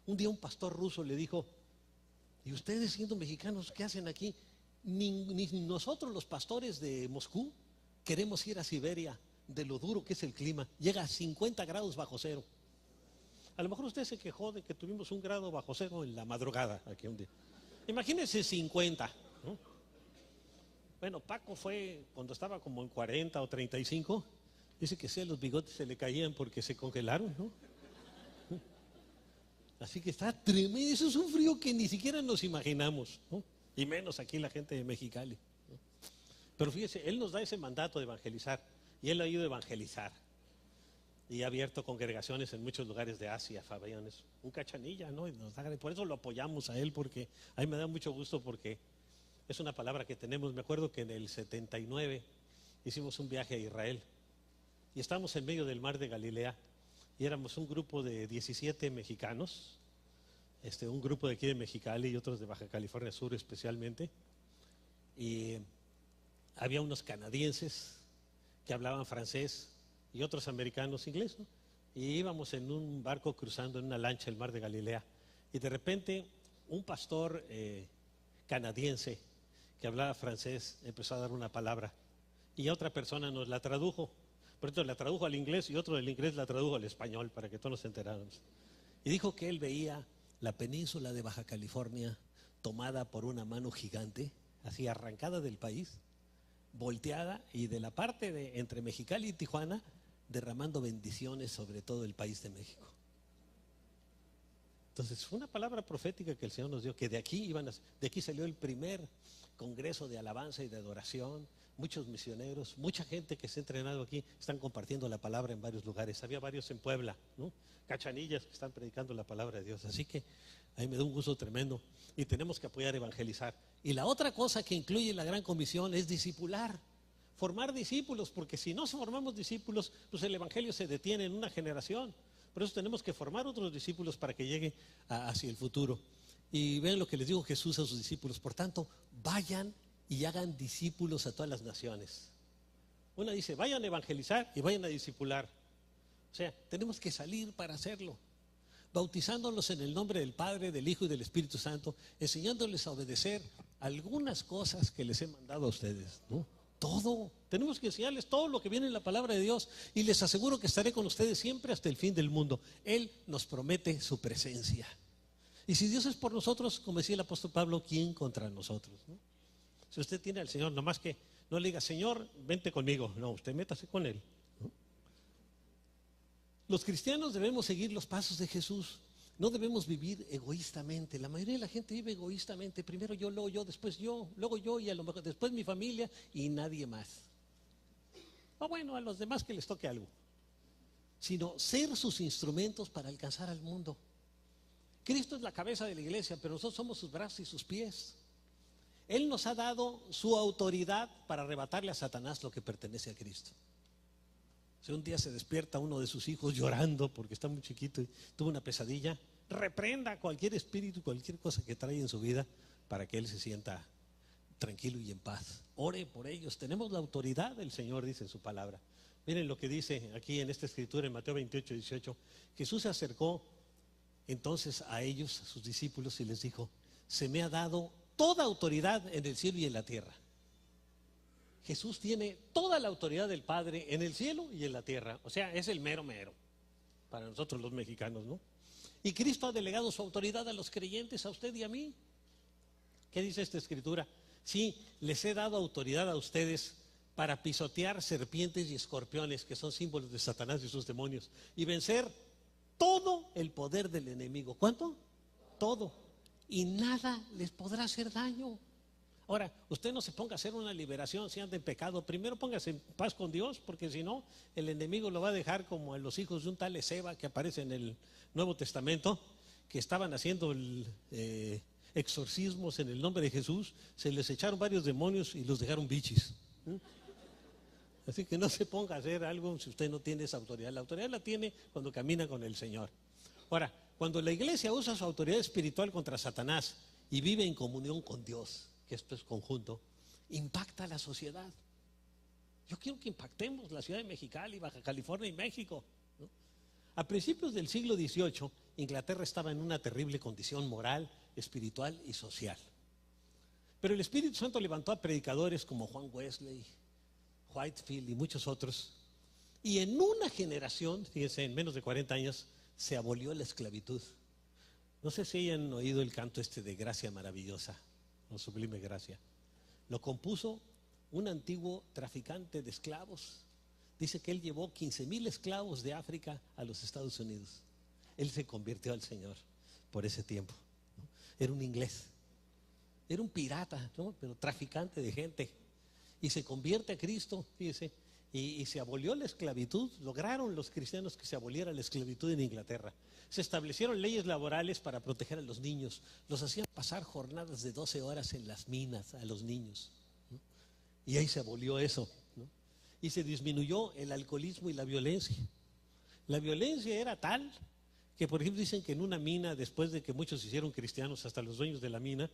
Un día un pastor ruso le dijo, ¿y ustedes siendo mexicanos qué hacen aquí? Ni nosotros los pastores de Moscú queremos ir a Siberia, de lo duro que es el clima. Llega a 50 grados bajo cero. A lo mejor usted se quejó de que tuvimos 1 grado bajo cero en la madrugada aquí un día. Imagínense 50, ¿no? Bueno, Paco fue cuando estaba como en 40 o 35. Dice que sí, los bigotes se le caían porque se congelaron, ¿no? Así que está tremendo. Eso es un frío que ni siquiera nos imaginamos, ¿no? Y menos aquí la gente de Mexicali, ¿no? Pero fíjese, él nos da ese mandato de evangelizar, y él ha ido a evangelizar y ha abierto congregaciones en muchos lugares de Asia. Fabián es un cachanilla, ¿no? Y por eso lo apoyamos a él, porque a mí me da mucho gusto, porque es una palabra que tenemos. Me acuerdo que en el 79 hicimos un viaje a Israel y estábamos en medio del mar de Galilea y éramos un grupo de 17 mexicanos, un grupo de aquí de Mexicali y otros de Baja California Sur especialmente, y había unos canadienses que hablaban francés y otros americanos inglés, ¿no? Y íbamos en un barco cruzando en una lancha el mar de Galilea, y de repente un pastor canadiense que hablaba francés empezó a dar una palabra y a otra persona nos la tradujo. Por eso la tradujo al inglés y otro del inglés la tradujo al español para que todos nos enteráramos. Y dijo que él veía la península de Baja California tomada por una mano gigante, así arrancada del país, volteada, y de la parte de entre Mexicali y Tijuana derramando bendiciones sobre todo el país de México. Entonces fue una palabra profética que el Señor nos dio, que de aquí salió el primer congreso de alabanza y de adoración. Muchos misioneros, mucha gente que se ha entrenado aquí están compartiendo la palabra en varios lugares. Había varios en Puebla, ¿no? Cachanillas que están predicando la palabra de Dios. Así que a mí me da un gusto tremendo y tenemos que apoyar, evangelizar. Y la otra cosa que incluye la gran comisión es discipular, formar discípulos, porque si no formamos discípulos, pues el evangelio se detiene en una generación. Por eso tenemos que formar otros discípulos para que llegue hacia el futuro. Y vean lo que les dijo Jesús a sus discípulos. Por tanto, vayan y hagan discípulos a todas las naciones. Una dice, vayan a evangelizar y vayan a discipular. O sea, tenemos que salir para hacerlo. Bautizándolos en el nombre del Padre, del Hijo y del Espíritu Santo, enseñándoles a obedecer algunas cosas que les he mandado a ustedes, ¿no? Todo, tenemos que enseñarles todo lo que viene en la palabra de Dios, y les aseguro que estaré con ustedes siempre hasta el fin del mundo. Él nos promete su presencia. Y si Dios es por nosotros, como decía el apóstol Pablo, ¿quién contra nosotros, no? Si usted tiene al Señor, nomás que no le diga, Señor, vente conmigo. No, usted métase con Él, ¿no? Los cristianos debemos seguir los pasos de Jesús. No debemos vivir egoístamente. La mayoría de la gente vive egoístamente. Primero yo, luego yo, después yo, luego yo, y a lo mejor después mi familia y nadie más. O bueno, a los demás que les toque algo. Sino ser sus instrumentos para alcanzar al mundo. Cristo es la cabeza de la iglesia, pero nosotros somos sus brazos y sus pies. Él nos ha dado su autoridad para arrebatarle a Satanás lo que pertenece a Cristo. Si un día se despierta uno de sus hijos llorando porque está muy chiquito y tuvo una pesadilla, reprenda cualquier espíritu, cualquier cosa que trae en su vida para que él se sienta tranquilo y en paz. Ore por ellos. Tenemos la autoridad del Señor, dice en su palabra. Miren lo que dice aquí en esta escritura en Mateo 28, 18. Jesús se acercó entonces a ellos, a sus discípulos, y les dijo: se me ha dado toda autoridad en el cielo y en la tierra. Jesús tiene toda la autoridad del Padre en el cielo y en la tierra. O sea, es el mero mero para nosotros los mexicanos, ¿no? Y Cristo ha delegado su autoridad a los creyentes, a usted y a mí. ¿Qué dice esta escritura? Sí, les he dado autoridad a ustedes para pisotear serpientes y escorpiones, que son símbolos de Satanás y sus demonios, y vencer todo el poder del enemigo. ¿Cuánto? Todo. Y nada les podrá hacer daño. Ahora, usted no se ponga a hacer una liberación si anda en pecado. Primero póngase en paz con Dios, porque si no, el enemigo lo va a dejar como a los hijos de un tal Ezeba que aparece en el Nuevo Testamento, que estaban haciendo exorcismos en el nombre de Jesús. Se les echaron varios demonios y los dejaron bichis. Así que no se ponga a hacer algo si usted no tiene esa autoridad. La autoridad la tiene cuando camina con el Señor. Ahora, cuando la iglesia usa su autoridad espiritual contra Satanás y vive en comunión con Dios, que esto es conjunto, impacta a la sociedad. Yo quiero que impactemos la ciudad de Mexicali, Baja California y México, ¿no? A principios del siglo XVIII, Inglaterra estaba en una terrible condición moral, espiritual y social. Pero el Espíritu Santo levantó a predicadores como Juan Wesley, Whitefield y muchos otros. Y en una generación, fíjense, en menos de 40 años, se abolió la esclavitud. No sé si hayan oído el canto este de Gracia Maravillosa, o Sublime Gracia. Lo compuso un antiguo traficante de esclavos. Dice que él llevó 15,000 esclavos de África a los Estados Unidos. Él se convirtió al Señor por ese tiempo, ¿no? Era un inglés, era un pirata, ¿no? Pero traficante de gente. Y se convierte a Cristo, fíjese, y se abolió la esclavitud. Lograron los cristianos que se aboliera la esclavitud en Inglaterra. Se establecieron leyes laborales para proteger a los niños. Los hacían pasar jornadas de 12 horas en las minas a los niños, ¿no? Y ahí se abolió eso, ¿no? Y se disminuyó el alcoholismo y la violencia. La violencia era tal que, por ejemplo, dicen que en una mina, después de que muchos se hicieron cristianos, hasta los dueños de la mina,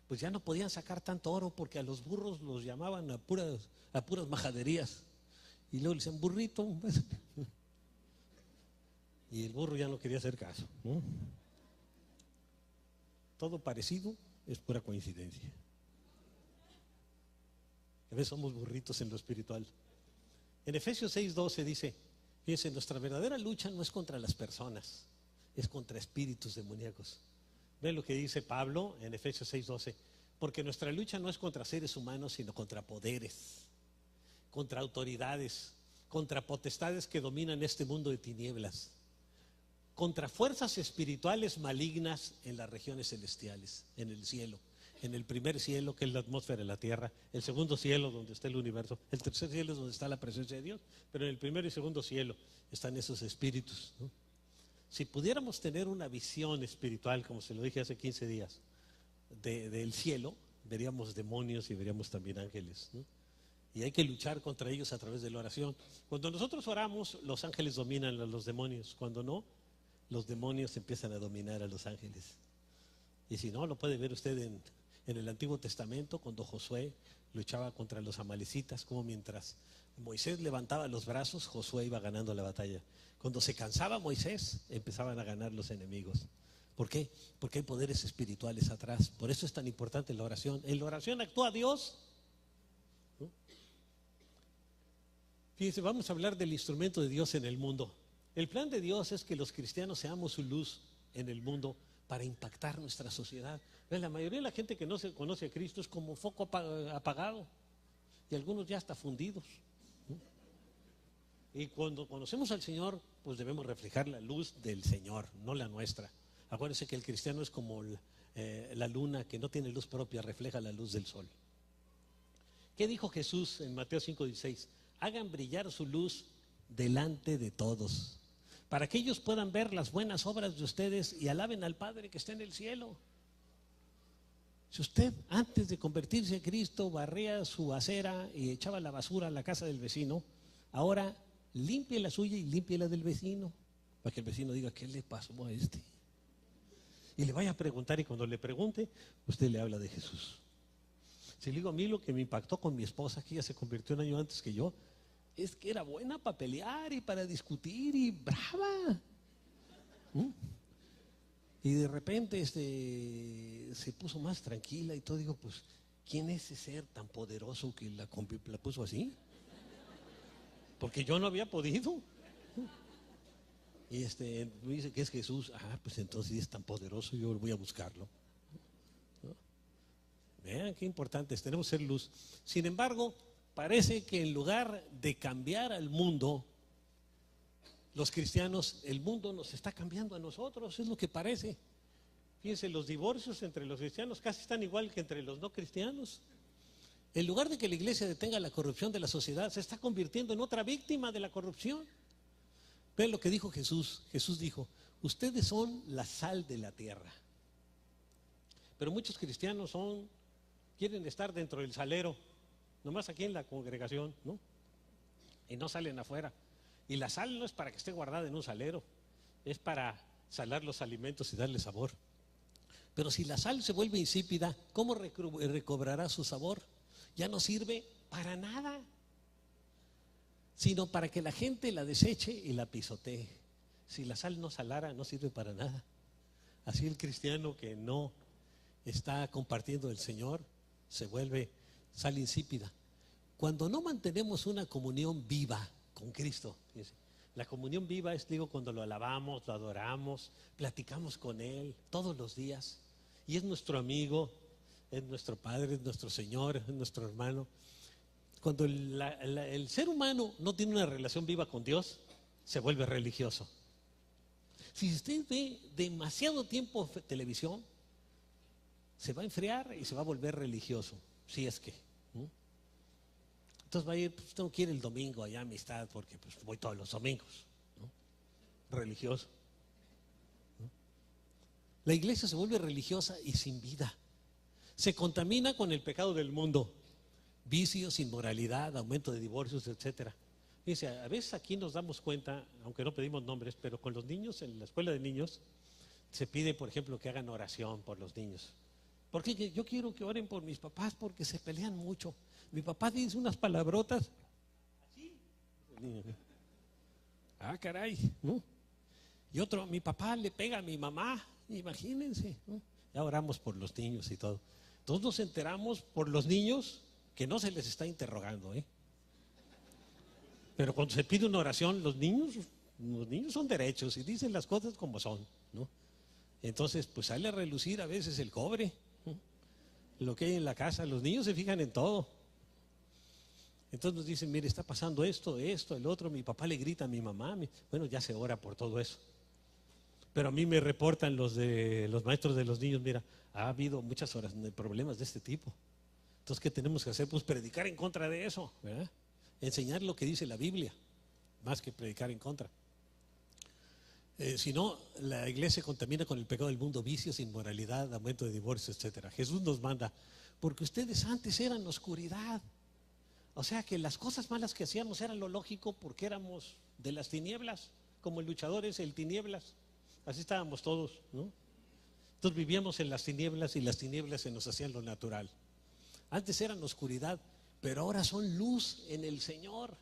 pues ya no podían sacar tanto oro, porque a los burros los llamaban a puras majaderías. Y luego le decían, burrito. Y el burro ya no quería hacer caso, ¿no? Todo parecido es pura coincidencia. A veces somos burritos en lo espiritual. En Efesios 6:12 dice, fíjense, nuestra verdadera lucha no es contra las personas, es contra espíritus demoníacos. Ven lo que dice Pablo en Efesios 6:12, porque nuestra lucha no es contra seres humanos, sino contra poderes, contra autoridades, contra potestades que dominan este mundo de tinieblas, contra fuerzas espirituales malignas en las regiones celestiales, en el cielo. En el primer cielo, que es la atmósfera de la tierra; el segundo cielo, donde está el universo; el tercer cielo es donde está la presencia de Dios. Pero en el primer y segundo cielo están esos espíritus, ¿no? Si pudiéramos tener una visión espiritual, como se lo dije hace 15 días, del cielo, veríamos demonios y veríamos también ángeles, ¿no? Y hay que luchar contra ellos a través de la oración. Cuando nosotros oramos, los ángeles dominan a los demonios. Cuando no, los demonios empiezan a dominar a los ángeles. Y si no, lo puede ver usted en el Antiguo Testamento, cuando Josué luchaba contra los amalecitas, como mientras Moisés levantaba los brazos, Josué iba ganando la batalla. Cuando se cansaba Moisés, empezaban a ganar los enemigos. ¿Por qué? Porque hay poderes espirituales atrás. Por eso es tan importante la oración. En la oración actúa Dios. ¿No? Fíjense, vamos a hablar del instrumento de Dios en el mundo. El plan de Dios es que los cristianos seamos su luz en el mundo para impactar nuestra sociedad. La mayoría de la gente que no se conoce a Cristo es como foco apagado, y algunos ya hasta fundidos. Y cuando conocemos al Señor, pues debemos reflejar la luz del Señor, no la nuestra. Acuérdense que el cristiano es como la luna que no tiene luz propia, refleja la luz del sol. ¿Qué dijo Jesús en Mateo 5:16? Hagan brillar su luz delante de todos, para que ellos puedan ver las buenas obras de ustedes y alaben al Padre que está en el cielo. Si usted antes de convertirse a Cristo barría su acera y echaba la basura a la casa del vecino, ahora limpie la suya y limpie la del vecino, para que el vecino diga, ¿qué le pasó a este? Y le vaya a preguntar, y cuando le pregunte, usted le habla de Jesús. Si le digo, a mí lo que me impactó con mi esposa, que ella se convirtió un año antes que yo, es que era buena para pelear y para discutir y brava. Y de repente se puso más tranquila y todo. Digo, pues, ¿quién es ese ser tan poderoso que la puso así? Porque yo no había podido. Y me dice que es Jesús. Ah, pues entonces es tan poderoso, yo voy a buscarlo. ¿No? Vean qué importante es, tenemos que ser luz. Sin embargo, parece que en lugar de cambiar al mundo, los cristianos, el mundo nos está cambiando a nosotros, es lo que parece. Fíjense, los divorcios entre los cristianos casi están igual que entre los no cristianos. En lugar de que la iglesia detenga la corrupción de la sociedad, se está convirtiendo en otra víctima de la corrupción. Vean lo que dijo Jesús. Jesús dijo, ustedes son la sal de la tierra. Pero muchos cristianos quieren estar dentro del salero, nomás aquí en la congregación, ¿no? Y no salen afuera. Y la sal no es para que esté guardada en un salero, es para salar los alimentos y darle sabor. Pero si la sal se vuelve insípida, ¿cómo recobrará su sabor? Ya no sirve para nada, sino para que la gente la deseche y la pisotee. Si la sal no salara, no sirve para nada. Así el cristiano que no está compartiendo el Señor se vuelve sal insípida. Cuando no mantenemos una comunión viva con Cristo, fíjense, la comunión viva es, digo, cuando lo alabamos, lo adoramos, platicamos con Él todos los días, y es nuestro amigo, es nuestro Padre, es nuestro Señor, es nuestro hermano. Cuando el ser humano no tiene una relación viva con Dios, se vuelve religioso. Si usted ve demasiado tiempo televisión, se va a enfriar y se va a volver religioso, si es que. Entonces va a ir, pues tengo que ir el domingo allá a Amistad, porque pues voy todos los domingos, ¿no? Religioso, ¿no? La iglesia se vuelve religiosa y sin vida. Se contamina con el pecado del mundo, vicios, inmoralidad, aumento de divorcios, etcétera. Dice, a veces aquí nos damos cuenta, aunque no pedimos nombres, pero con los niños, en la escuela de niños, se pide, por ejemplo, que hagan oración por los niños. Porque yo quiero que oren por mis papás porque se pelean mucho. Mi papá dice unas palabrotas así. Ah, caray, ¿no? Y otro, mi papá le pega a mi mamá, imagínense, ¿no? Ya oramos por los niños y todo. Todos nos enteramos por los niños que no se les está interrogando, ¿eh? Pero cuando se pide una oración, los niños son derechos y dicen las cosas como son, ¿no? Entonces, pues sale a relucir a veces el cobre, ¿no? Lo que hay en la casa. Los niños se fijan en todo. Entonces nos dicen, mire, está pasando esto, el otro, mi papá le grita a mi mamá. Bueno, ya se ora por todo eso. Pero a mí me reportan los maestros de los niños, mira, ha habido muchas horas de problemas de este tipo. Entonces, ¿qué tenemos que hacer? Pues predicar en contra de eso, ¿verdad? Enseñar lo que dice la Biblia, más que predicar en contra. Si no, la iglesia se contamina con el pecado del mundo, vicios, inmoralidad, aumento de divorcio, etcétera. Jesús nos manda, porque ustedes antes eran oscuridad, O sea que las cosas malas que hacíamos eran lo lógico porque éramos de las tinieblas, como el luchador es el tinieblas. Así estábamos todos, ¿no? Entonces vivíamos en las tinieblas y las tinieblas se nos hacían lo natural. Antes eran oscuridad, pero ahora son luz en el Señor.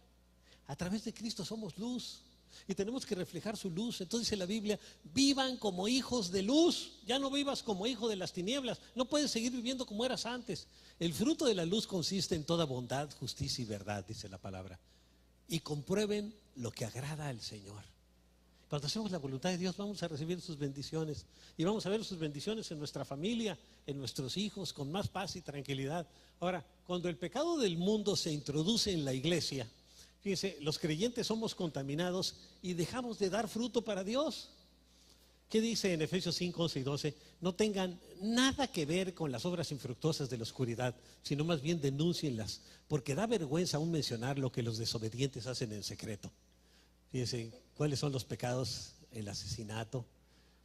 A través de Cristo somos luz y tenemos que reflejar su luz. Entonces dice la Biblia, vivan como hijos de luz, ya no vivas como hijo de las tinieblas. No puedes seguir viviendo como eras antes. El fruto de la luz consiste en toda bondad, justicia y verdad, dice la palabra. Y comprueben lo que agrada al Señor. Cuando hacemos la voluntad de Dios vamos a recibir sus bendiciones y vamos a ver sus bendiciones en nuestra familia, en nuestros hijos, con más paz y tranquilidad. Ahora, cuando el pecado del mundo se introduce en la iglesia, fíjense, los creyentes somos contaminados y dejamos de dar fruto para Dios. ¿Qué dice en Efesios 5, 11 y 12? No tengan nada que ver con las obras infructuosas de la oscuridad, sino más bien denúncienlas, porque da vergüenza aún mencionar lo que los desobedientes hacen en secreto. Fíjense, ¿cuáles son los pecados? El asesinato,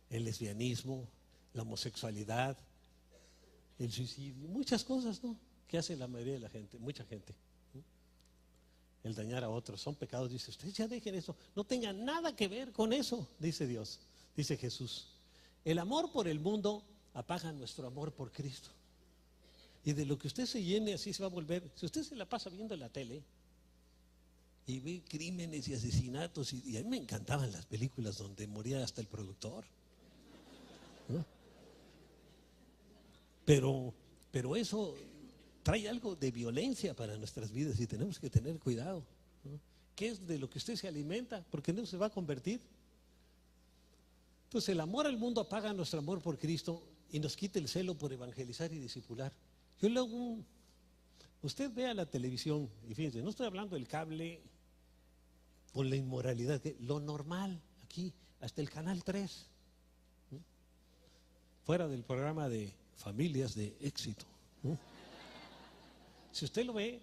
el lesbianismo, la homosexualidad, el suicidio, muchas cosas, ¿no? Que hace la mayoría de la gente, mucha gente. El dañar a otros, son pecados. Dice, ustedes ya dejen eso, no tengan nada que ver con eso, dice Dios, dice Jesús. El amor por el mundo apaga nuestro amor por Cristo. Y de lo que usted se llene, así se va a volver. Si usted se la pasa viendo la tele y ve crímenes y asesinatos, y a mí me encantaban las películas donde moría hasta el productor, ¿no? Pero eso trae algo de violencia para nuestras vidas y tenemos que tener cuidado, ¿no? ¿Qué es de lo que usted se alimenta? Porque no se va a convertir. Entonces el amor al mundo apaga nuestro amor por Cristo y nos quita el celo por evangelizar y discipular. Yo luego, usted vea la televisión y fíjense, no estoy hablando del cable con la inmoralidad, lo normal aquí, hasta el canal 3, ¿no? Fuera del programa de familias de éxito, ¿no? Si usted lo ve,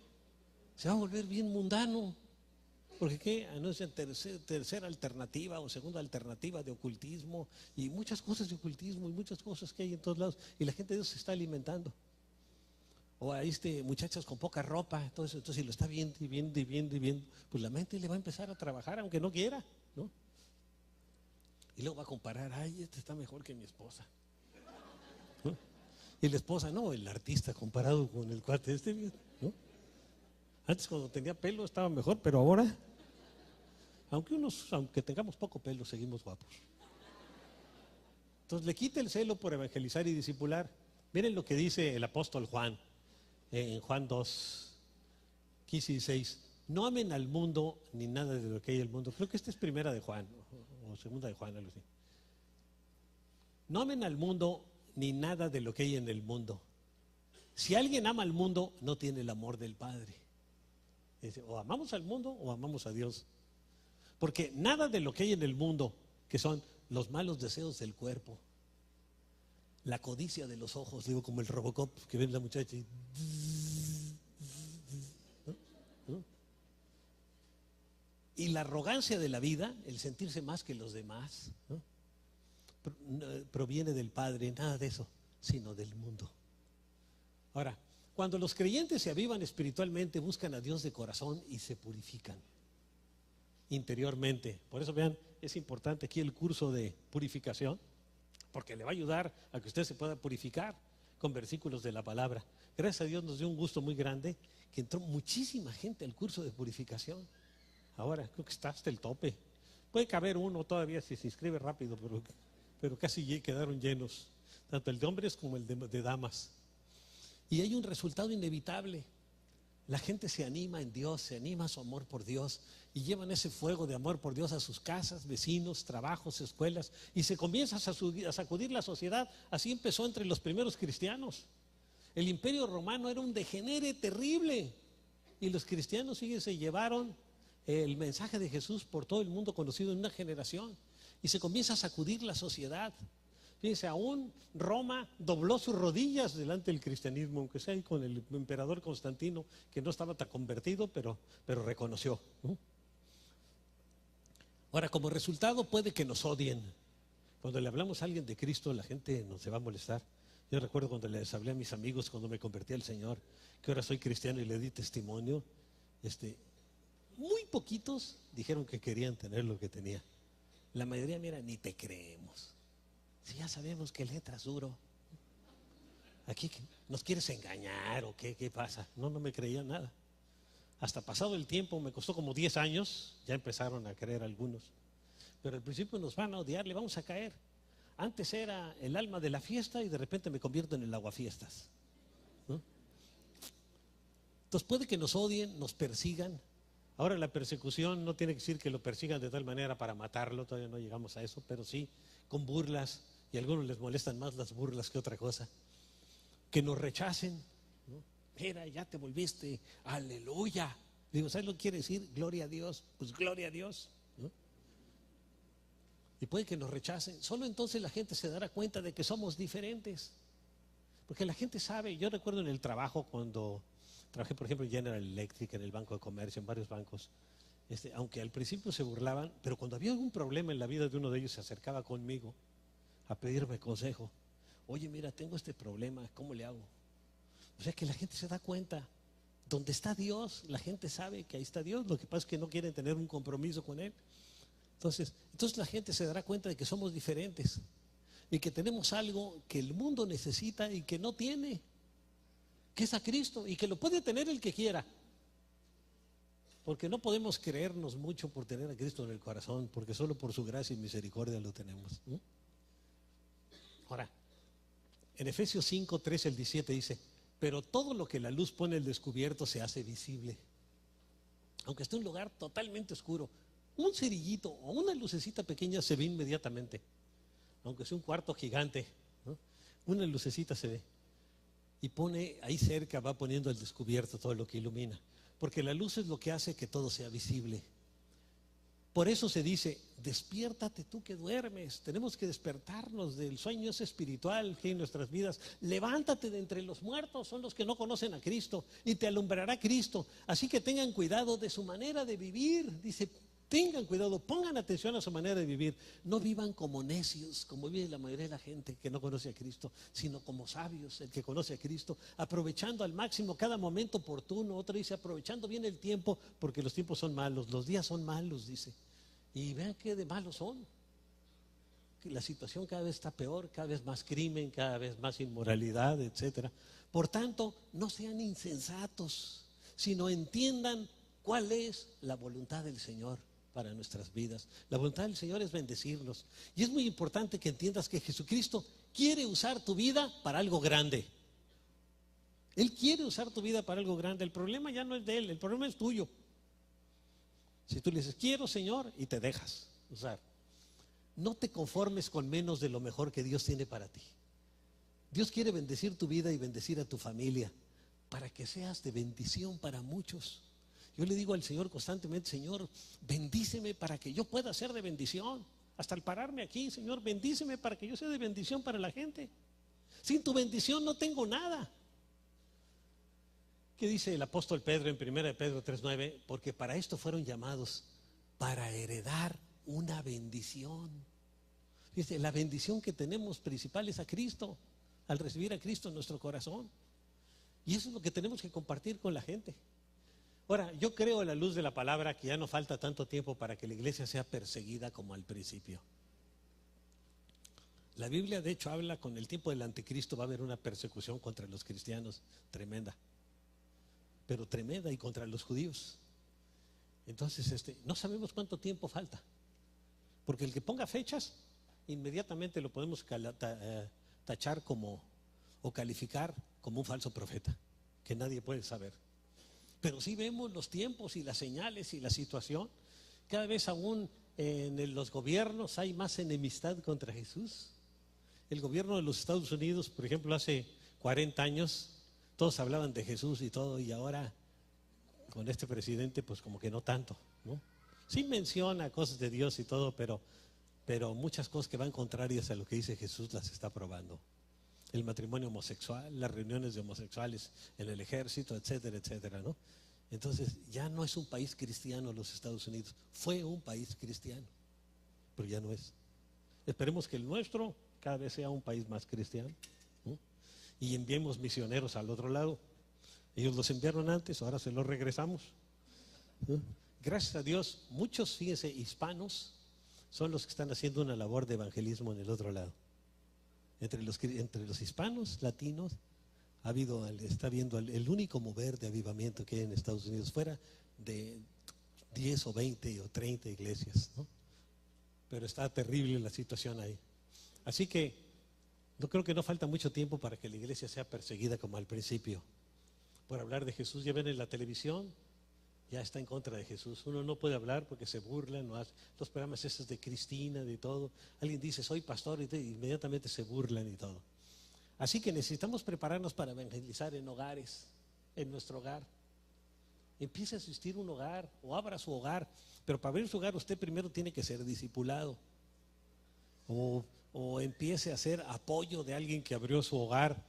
se va a volver bien mundano, porque ¿qué? Anuncian tercera alternativa o segunda alternativa de ocultismo y muchas cosas de ocultismo y muchas cosas que hay en todos lados y la gente de eso se está alimentando. O a muchachas con poca ropa, entonces si lo está viendo y viendo y viendo y viendo, pues la mente le va a empezar a trabajar aunque no quiera, ¿no? Y luego va a comparar, ay, este está mejor que mi esposa, ¿no? Y la esposa, no, el artista comparado con el cuate ¿no? Antes cuando tenía pelo estaba mejor, pero ahora, aunque tengamos poco pelo, seguimos guapos. Entonces le quita el celo por evangelizar y discipular. Miren lo que dice el apóstol Juan, en Juan 2, 15 y 16. No amen al mundo ni nada de lo que hay en el mundo. Creo que esta es primera de Juan, o segunda de Juan, algo así. No amen al mundo ni nada de lo que hay en el mundo. Si alguien ama al mundo, no tiene el amor del Padre. Dice, o amamos al mundo o amamos a Dios. Porque nada de lo que hay en el mundo, que son los malos deseos del cuerpo, la codicia de los ojos, digo como el Robocop que ven la muchacha y, ¿no? Y la arrogancia de la vida, el sentirse más que los demás, ¿no? Proviene del Padre, nada de eso, sino del mundo. Ahora, cuando los creyentes se avivan espiritualmente, buscan a Dios de corazón y se purifican interiormente. Por eso vean, es importante aquí el curso de purificación, porque le va a ayudar a que usted se pueda purificar con versículos de la palabra. Gracias a Dios nos dio un gusto muy grande que entró muchísima gente al curso de purificación. Ahora creo que está hasta el tope. Puede caber uno todavía si se inscribe rápido, pero casi quedaron llenos, tanto el de hombres como el de damas. Y hay un resultado inevitable. La gente se anima en Dios, se anima a su amor por Dios y llevan ese fuego de amor por Dios a sus casas, vecinos, trabajos, escuelas y se comienza a sacudir la sociedad. Así empezó entre los primeros cristianos. El Imperio Romano era un degenere terrible y los cristianos, fíjense, llevaron el mensaje de Jesús por todo el mundo conocido en una generación y se comienza a sacudir la sociedad. Fíjense, aún Roma dobló sus rodillas delante del cristianismo, aunque sea con el emperador Constantino, que no estaba tan convertido, pero reconoció, ¿no? Ahora, como resultado puede que nos odien. Cuando le hablamos a alguien de Cristo, la gente nos se va a molestar. Yo recuerdo cuando les hablé a mis amigos cuando me convertí al Señor, que ahora soy cristiano y le di testimonio, muy poquitos dijeron que querían tener lo que tenía. La mayoría, mira, ni te creemos. Si ya sabemos que le entras duro. Aquí nos quieres engañar o qué pasa. No me creían nada. Hasta pasado el tiempo, me costó como 10 años, ya empezaron a creer algunos. Pero al principio nos van a odiar, le vamos a caer. Antes era el alma de la fiesta y de repente me convierto en el aguafiestas, ¿no? Entonces puede que nos odien, nos persigan. Ahora la persecución no tiene que decir que lo persigan de tal manera para matarlo, todavía no llegamos a eso, pero sí con burlas, y a algunos les molestan más las burlas que otra cosa. Que nos rechacen, ¿no? Mira, ya te volviste, aleluya. Digo, ¿sabes lo que quiere decir? Gloria a Dios. Pues gloria a Dios, ¿no? Y puede que nos rechacen. Solo entonces la gente se dará cuenta de que somos diferentes. Porque la gente sabe. Yo recuerdo en el trabajo, cuando trabajé, por ejemplo, en General Electric, en el Banco de Comercio, en varios bancos, aunque al principio se burlaban, pero cuando había algún problema en la vida de uno de ellos, se acercaba conmigo a pedirme consejo. Oye, mira, tengo este problema, ¿cómo le hago? O sea que la gente se da cuenta. Donde está Dios, la gente sabe que ahí está Dios. Lo que pasa es que no quieren tener un compromiso con Él. Entonces la gente se dará cuenta de que somos diferentes y que tenemos algo que el mundo necesita y que no tiene, que es a Cristo, y que lo puede tener el que quiera. Porque no podemos creernos mucho por tener a Cristo en el corazón, porque solo por su gracia y misericordia lo tenemos, ¿no? Ahora, en Efesios 5, 13 al 17 dice: pero todo lo que la luz pone al descubierto se hace visible. Aunque esté en un lugar totalmente oscuro, un cerillito o una lucecita pequeña se ve inmediatamente. Aunque sea un cuarto gigante, ¿no? Una lucecita se ve. Y pone ahí cerca, va poniendo al descubierto todo lo que ilumina. Porque la luz es lo que hace que todo sea visible. Por eso se dice: despiértate tú que duermes. Tenemos que despertarnos del sueño ese espiritual que hay en nuestras vidas. Levántate de entre los muertos, son los que no conocen a Cristo, y te alumbrará Cristo. Así que tengan cuidado de su manera de vivir. Dice, tengan cuidado, pongan atención a su manera de vivir. No vivan como necios, como vive la mayoría de la gente que no conoce a Cristo, sino como sabios, el que conoce a Cristo, aprovechando al máximo cada momento oportuno. Otro dice, aprovechando bien el tiempo, porque los tiempos son malos, los días son malos, dice. Y vean qué de malos son. La situación cada vez está peor, cada vez más crimen, cada vez más inmoralidad, etcétera. Por tanto, no sean insensatos, sino entiendan cuál es la voluntad del Señor para nuestras vidas. La voluntad del Señor es bendecirnos. Y es muy importante que entiendas que Jesucristo quiere usar tu vida para algo grande. Él quiere usar tu vida para algo grande. El problema ya no es de Él, el problema es tuyo. Si tú le dices, quiero, Señor, y te dejas usar. No te conformes con menos de lo mejor que Dios tiene para ti. Dios quiere bendecir tu vida y bendecir a tu familia para que seas de bendición para muchos. Yo le digo al Señor constantemente, Señor, bendíceme para que yo pueda ser de bendición. Hasta al pararme aquí, Señor, bendíceme para que yo sea de bendición para la gente. Sin tu bendición no tengo nada. ¿Qué dice el apóstol Pedro en 1 Pedro 3:9? Porque para esto fueron llamados, para heredar una bendición. Dice, la bendición que tenemos principal es a Cristo, al recibir a Cristo en nuestro corazón. Y eso es lo que tenemos que compartir con la gente. Ahora, yo creo a la luz de la palabra que ya no falta tanto tiempo para que la iglesia sea perseguida como al principio. La Biblia de hecho habla, con el tiempo del anticristo va a haber una persecución contra los cristianos tremenda, pero tremenda, y contra los judíos. Entonces no sabemos cuánto tiempo falta, porque el que ponga fechas inmediatamente lo podemos tachar como, o calificar como un falso profeta, que nadie puede saber. Pero sí vemos los tiempos y las señales y la situación. Cada vez aún en los gobiernos hay más enemistad contra Jesús. El gobierno de los Estados Unidos, por ejemplo, hace 40 años todos hablaban de Jesús y todo, y ahora con este presidente pues como que no tanto, ¿no? Sí menciona cosas de Dios y todo, pero muchas cosas que van contrarias a lo que dice Jesús las está aprobando. El matrimonio homosexual, las reuniones de homosexuales en el ejército, etcétera, etcétera, ¿no? Entonces ya no es un país cristiano los Estados Unidos. Fue un país cristiano, pero ya no es. Esperemos que el nuestro cada vez sea un país más cristiano, ¿no? Y enviemos misioneros al otro lado. Ellos los enviaron antes, ahora se los regresamos. ¿no? Gracias a Dios, muchos, fíjense, hispanos son los que están haciendo una labor de evangelismo en el otro lado. Entre los hispanos, latinos, está habiendo el único mover de avivamiento que hay en Estados Unidos, fuera de 10 o 20 o 30 iglesias, ¿no? Pero está terrible la situación ahí. Así que no creo que no falta mucho tiempo para que la iglesia sea perseguida como al principio por hablar de Jesús. Ya ven en la televisión, ya está en contra de Jesús. Uno no puede hablar porque se burlan, no hace, los programas esos de Cristina, de todo. Alguien dice soy pastor y inmediatamente se burlan y todo. Así que necesitamos prepararnos para evangelizar en hogares, en nuestro hogar. Empiece a asistir a un hogar o abra su hogar, pero para abrir su hogar usted primero tiene que ser discipulado. O empiece a hacer apoyo de alguien que abrió su hogar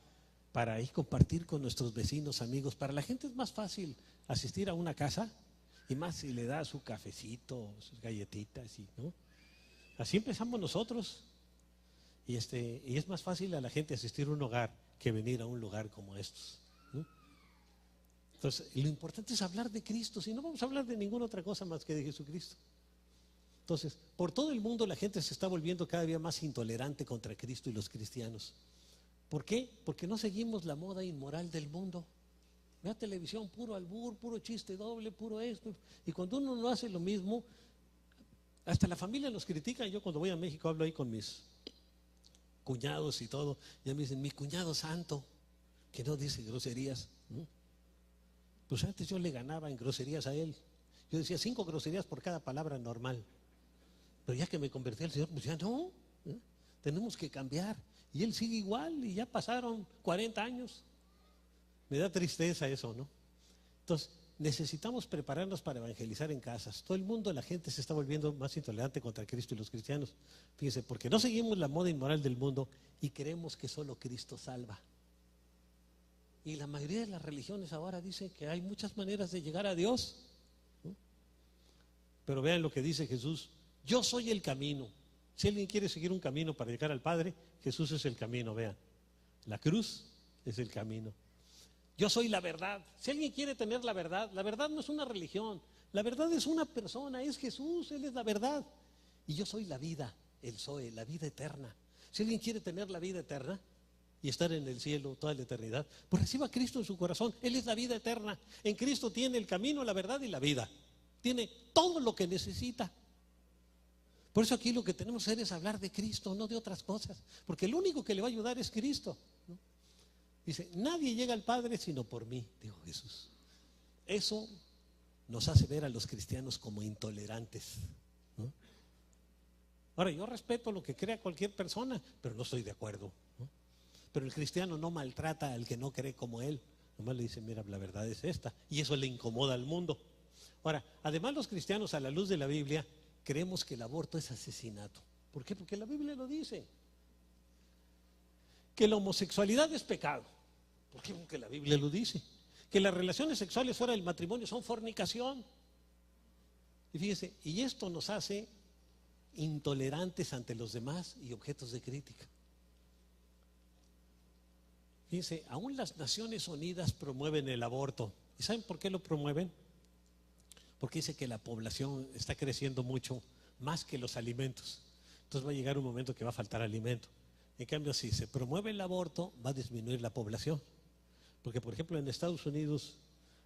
para ahí compartir con nuestros vecinos, amigos. Para la gente es más fácil asistir a una casa, y más si le da su cafecito, sus galletitas, ¿no? Así empezamos nosotros. Y es más fácil a la gente asistir a un hogar que venir a un lugar como estos, ¿no? Entonces, lo importante es hablar de Cristo. Si no, vamos a hablar de ninguna otra cosa más que de Jesucristo. Entonces, por todo el mundo la gente se está volviendo cada día más intolerante contra Cristo y los cristianos. ¿Por qué? Porque no seguimos la moda inmoral del mundo. Vea televisión, puro albur, puro chiste doble, puro esto. Y cuando uno no hace lo mismo, hasta la familia nos critica. Yo cuando voy a México hablo ahí con mis cuñados y todo. Ya me dicen, mi cuñado santo, que no dice groserías, ¿no? Pues antes yo le ganaba en groserías a él. Yo decía 5 groserías por cada palabra normal. Pero ya que me convertí al Señor, pues ya no, ¿eh? Tenemos que cambiar. Y él sigue igual y ya pasaron 40 años. Me da tristeza eso, ¿no? Entonces, necesitamos prepararnos para evangelizar en casas. Todo el mundo, la gente se está volviendo más intolerante contra Cristo y los cristianos. Fíjense, porque no seguimos la moda inmoral del mundo y creemos que solo Cristo salva. Y la mayoría de las religiones ahora dicen que hay muchas maneras de llegar a Dios, ¿no? Pero vean lo que dice Jesús: yo soy el camino. Si alguien quiere seguir un camino para llegar al Padre, Jesús es el camino. Vean, la cruz es el camino. Yo soy la verdad. Si alguien quiere tener la verdad no es una religión, la verdad es una persona, es Jesús, Él es la verdad. Y yo soy la vida, el Zoe, la vida eterna. Si alguien quiere tener la vida eterna y estar en el cielo toda la eternidad, pues reciba a Cristo en su corazón. Él es la vida eterna. En Cristo tiene el camino, la verdad y la vida. Tiene todo lo que necesita. Por eso aquí lo que tenemos que hacer es hablar de Cristo, no de otras cosas, porque el único que le va a ayudar es Cristo, ¿no? Dice, nadie llega al Padre sino por mí, dijo Jesús. Eso nos hace ver a los cristianos como intolerantes, ¿no? Ahora, yo respeto lo que crea cualquier persona, pero no estoy de acuerdo, ¿no? Pero el cristiano no maltrata al que no cree como él. Nomás le dice, mira, la verdad es esta. Y eso le incomoda al mundo. Ahora, además los cristianos, a la luz de la Biblia, creemos que el aborto es asesinato. ¿Por qué? Porque la Biblia lo dice. Que la homosexualidad es pecado. ¿Por qué? Porque la Biblia lo dice. Que las relaciones sexuales fuera del matrimonio son fornicación. Y fíjese, y esto nos hace intolerantes ante los demás y objetos de crítica. Fíjense, aún las Naciones Unidas promueven el aborto. ¿Y saben por qué lo promueven? Porque dice que la población está creciendo mucho, más que los alimentos. Entonces va a llegar un momento que va a faltar alimento. En cambio, si se promueve el aborto, va a disminuir la población. Porque, por ejemplo, en Estados Unidos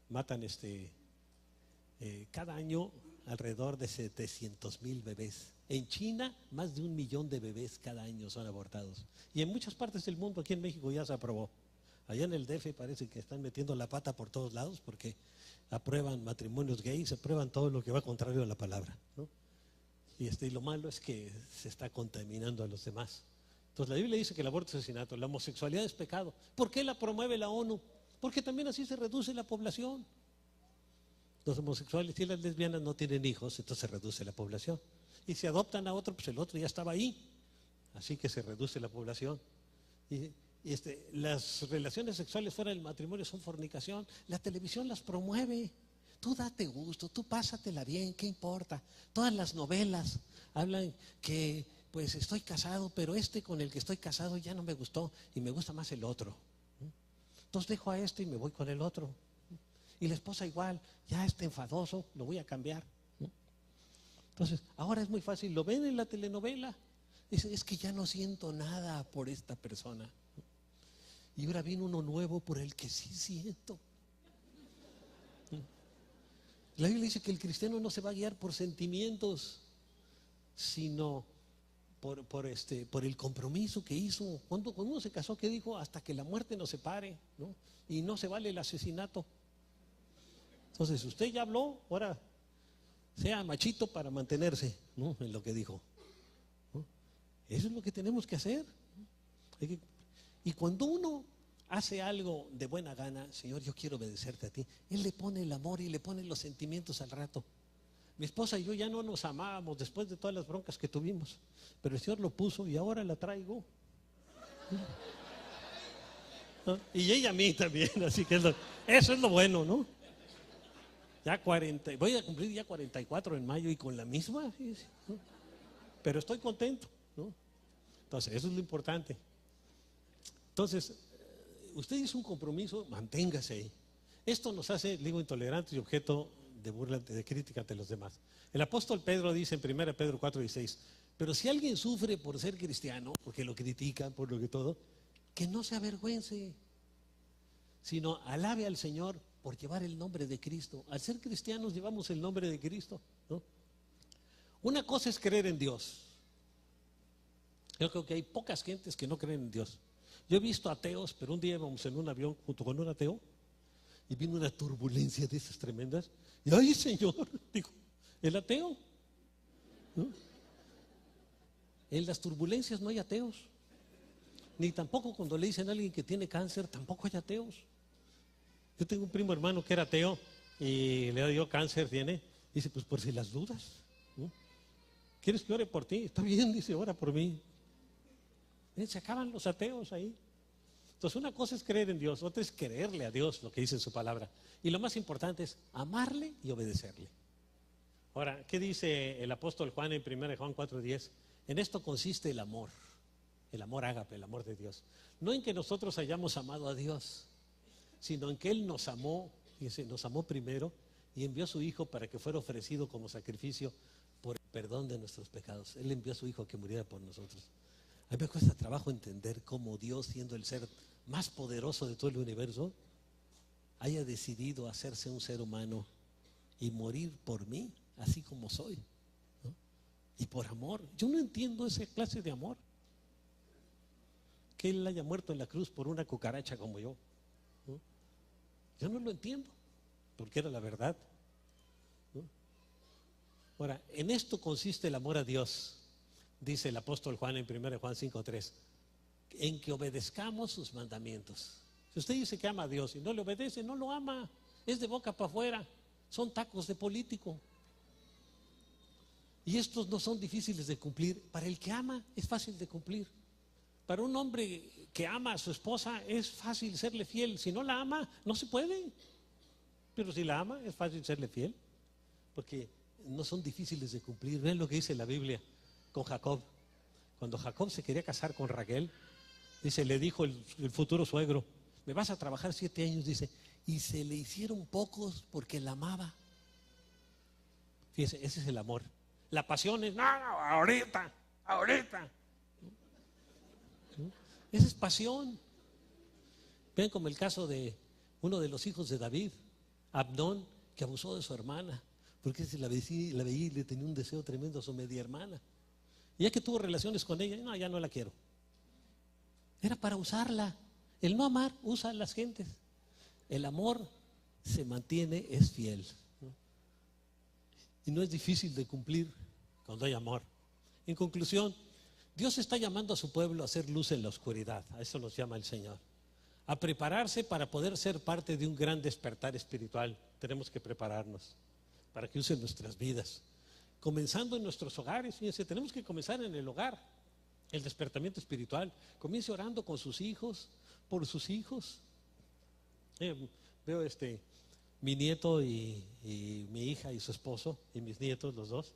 matan cada año alrededor de 700,000 bebés. En China, más de 1 millón de bebés cada año son abortados. Y en muchas partes del mundo, aquí en México ya se aprobó. Allá en el DF parece que están metiendo la pata por todos lados porque aprueban matrimonios gays, aprueban todo lo que va contrario a la palabra, ¿no? Y lo malo es que se está contaminando a los demás. Entonces la Biblia dice que el aborto es asesinato, la homosexualidad es pecado. ¿Por qué la promueve la ONU? Porque también así se reduce la población. Los homosexuales y las lesbianas no tienen hijos, entonces se reduce la población. Y si adoptan a otro, pues el otro ya estaba ahí. Así que se reduce la población. Las relaciones sexuales fuera del matrimonio son fornicación. La televisión las promueve. Tú date gusto, tú pásatela bien, ¿qué importa? Todas las novelas hablan que pues estoy casado, pero con el que estoy casado ya no me gustó y me gusta más el otro. Entonces dejo a y me voy con el otro. Y la esposa igual, ya está enfadoso, lo voy a cambiar, ¿no? Entonces, ahora es muy fácil, lo ven en la telenovela, dice, es que ya no siento nada por esta persona, ¿no? Y ahora viene uno nuevo por el que sí siento. La Biblia dice que el cristiano no se va a guiar por sentimientos, sino por el compromiso que hizo. Cuando uno se casó, ¿qué dijo? Hasta que la muerte nos separe, ¿no? Y no se vale el asesinato. Entonces, usted ya habló, ahora sea machito para mantenerse, ¿no? En lo que dijo, ¿no? Eso es lo que tenemos que hacer, ¿no? Y cuando uno hace algo de buena gana, Señor, yo quiero obedecerte a ti, Él le pone el amor y le pone los sentimientos al rato. Mi esposa y yo ya no nos amábamos después de todas las broncas que tuvimos, pero el Señor lo puso y ahora la traigo, ¿no? Y ella a mí también, así que eso es lo bueno, ¿no? Ya voy a cumplir ya 44 en mayo y con la misma, fíjese, ¿no? Pero estoy contento, ¿no? Entonces, eso es lo importante. Entonces, usted hizo un compromiso, manténgase ahí. Esto nos hace, digo, intolerantes y objeto de burla, de crítica ante los demás. El apóstol Pedro dice en 1 Pedro 4:16, pero si alguien sufre por ser cristiano, porque lo critican, por lo que todo, que no se avergüence, sino alabe al Señor por llevar el nombre de Cristo. Al ser cristianos llevamos el nombre de Cristo, ¿no? Una cosa es creer en Dios. Yo creo que hay pocas gentes que no creen en Dios. Yo he visto ateos, pero un día íbamos en un avión junto con un ateo y vino una turbulencia de esas tremendas. Y ¡ay, Señor! Digo, el ateo, ¿no? En las turbulencias no hay ateos. Ni tampoco cuando le dicen a alguien que tiene cáncer, tampoco hay ateos. Yo tengo un primo hermano que era ateo y le dio cáncer, tiene. Dice, pues por si las dudas, ¿no? ¿Quieres que ore por ti? Está bien, dice, ora por mí. Se acaban los ateos ahí. Entonces, una cosa es creer en Dios, otra es creerle a Dios lo que dice en su palabra. Y lo más importante es amarle y obedecerle. Ahora, ¿qué dice el apóstol Juan en 1 Juan 4:10? En esto consiste el amor ágape, el amor de Dios. No en que nosotros hayamos amado a Dios, sino en que Él nos amó, fíjense, nos amó primero y envió a su Hijo para que fuera ofrecido como sacrificio por el perdón de nuestros pecados. Él envió a su Hijo a que muriera por nosotros. A mí me cuesta trabajo entender cómo Dios, siendo el ser más poderoso de todo el universo, haya decidido hacerse un ser humano y morir por mí, así como soy, ¿no? Y por amor. Yo no entiendo esa clase de amor. Que Él haya muerto en la cruz por una cucaracha como yo, ¿no? Yo no lo entiendo, porque era la verdad, ¿no? Ahora, en esto consiste el amor a Dios. Dice el apóstol Juan en 1 Juan 5:3, en que obedezcamos sus mandamientos. Si usted dice que ama a Dios y no le obedece, no lo ama, es de boca para afuera, son tacos de político. Y estos no son difíciles de cumplir. Para el que ama es fácil de cumplir. Para un hombre que ama a su esposa es fácil serle fiel. Si no la ama, no se puede. Pero si la ama, es fácil serle fiel, porque no son difíciles de cumplir. Ven lo que dice la Biblia con Jacob. Cuando Jacob se quería casar con Raquel, dice, le dijo el futuro suegro, me vas a trabajar 7 años, dice, y se le hicieron pocos porque la amaba. Fíjese, ese es el amor. La pasión es, no, ahorita. ¿No? Esa es pasión. Ven como el caso de uno de los hijos de David, Abnón, que abusó de su hermana, porque la veía y le tenía un deseo tremendo a su media hermana. Y ya que tuvo relaciones con ella, no, ya no la quiero. Era para usarla. El no amar usa a las gentes. El amor se mantiene, es fiel, ¿no? Y no es difícil de cumplir cuando hay amor. En conclusión, Dios está llamando a su pueblo a hacer luz en la oscuridad. A eso nos llama el Señor. A prepararse para poder ser parte de un gran despertar espiritual. Tenemos que prepararnos para que usen nuestras vidas. Comenzando en nuestros hogares, fíjense, tenemos que comenzar en el hogar, el despertamiento espiritual. Comience orando con sus hijos, por sus hijos. Veo mi nieto y mi hija y su esposo y mis nietos, los dos,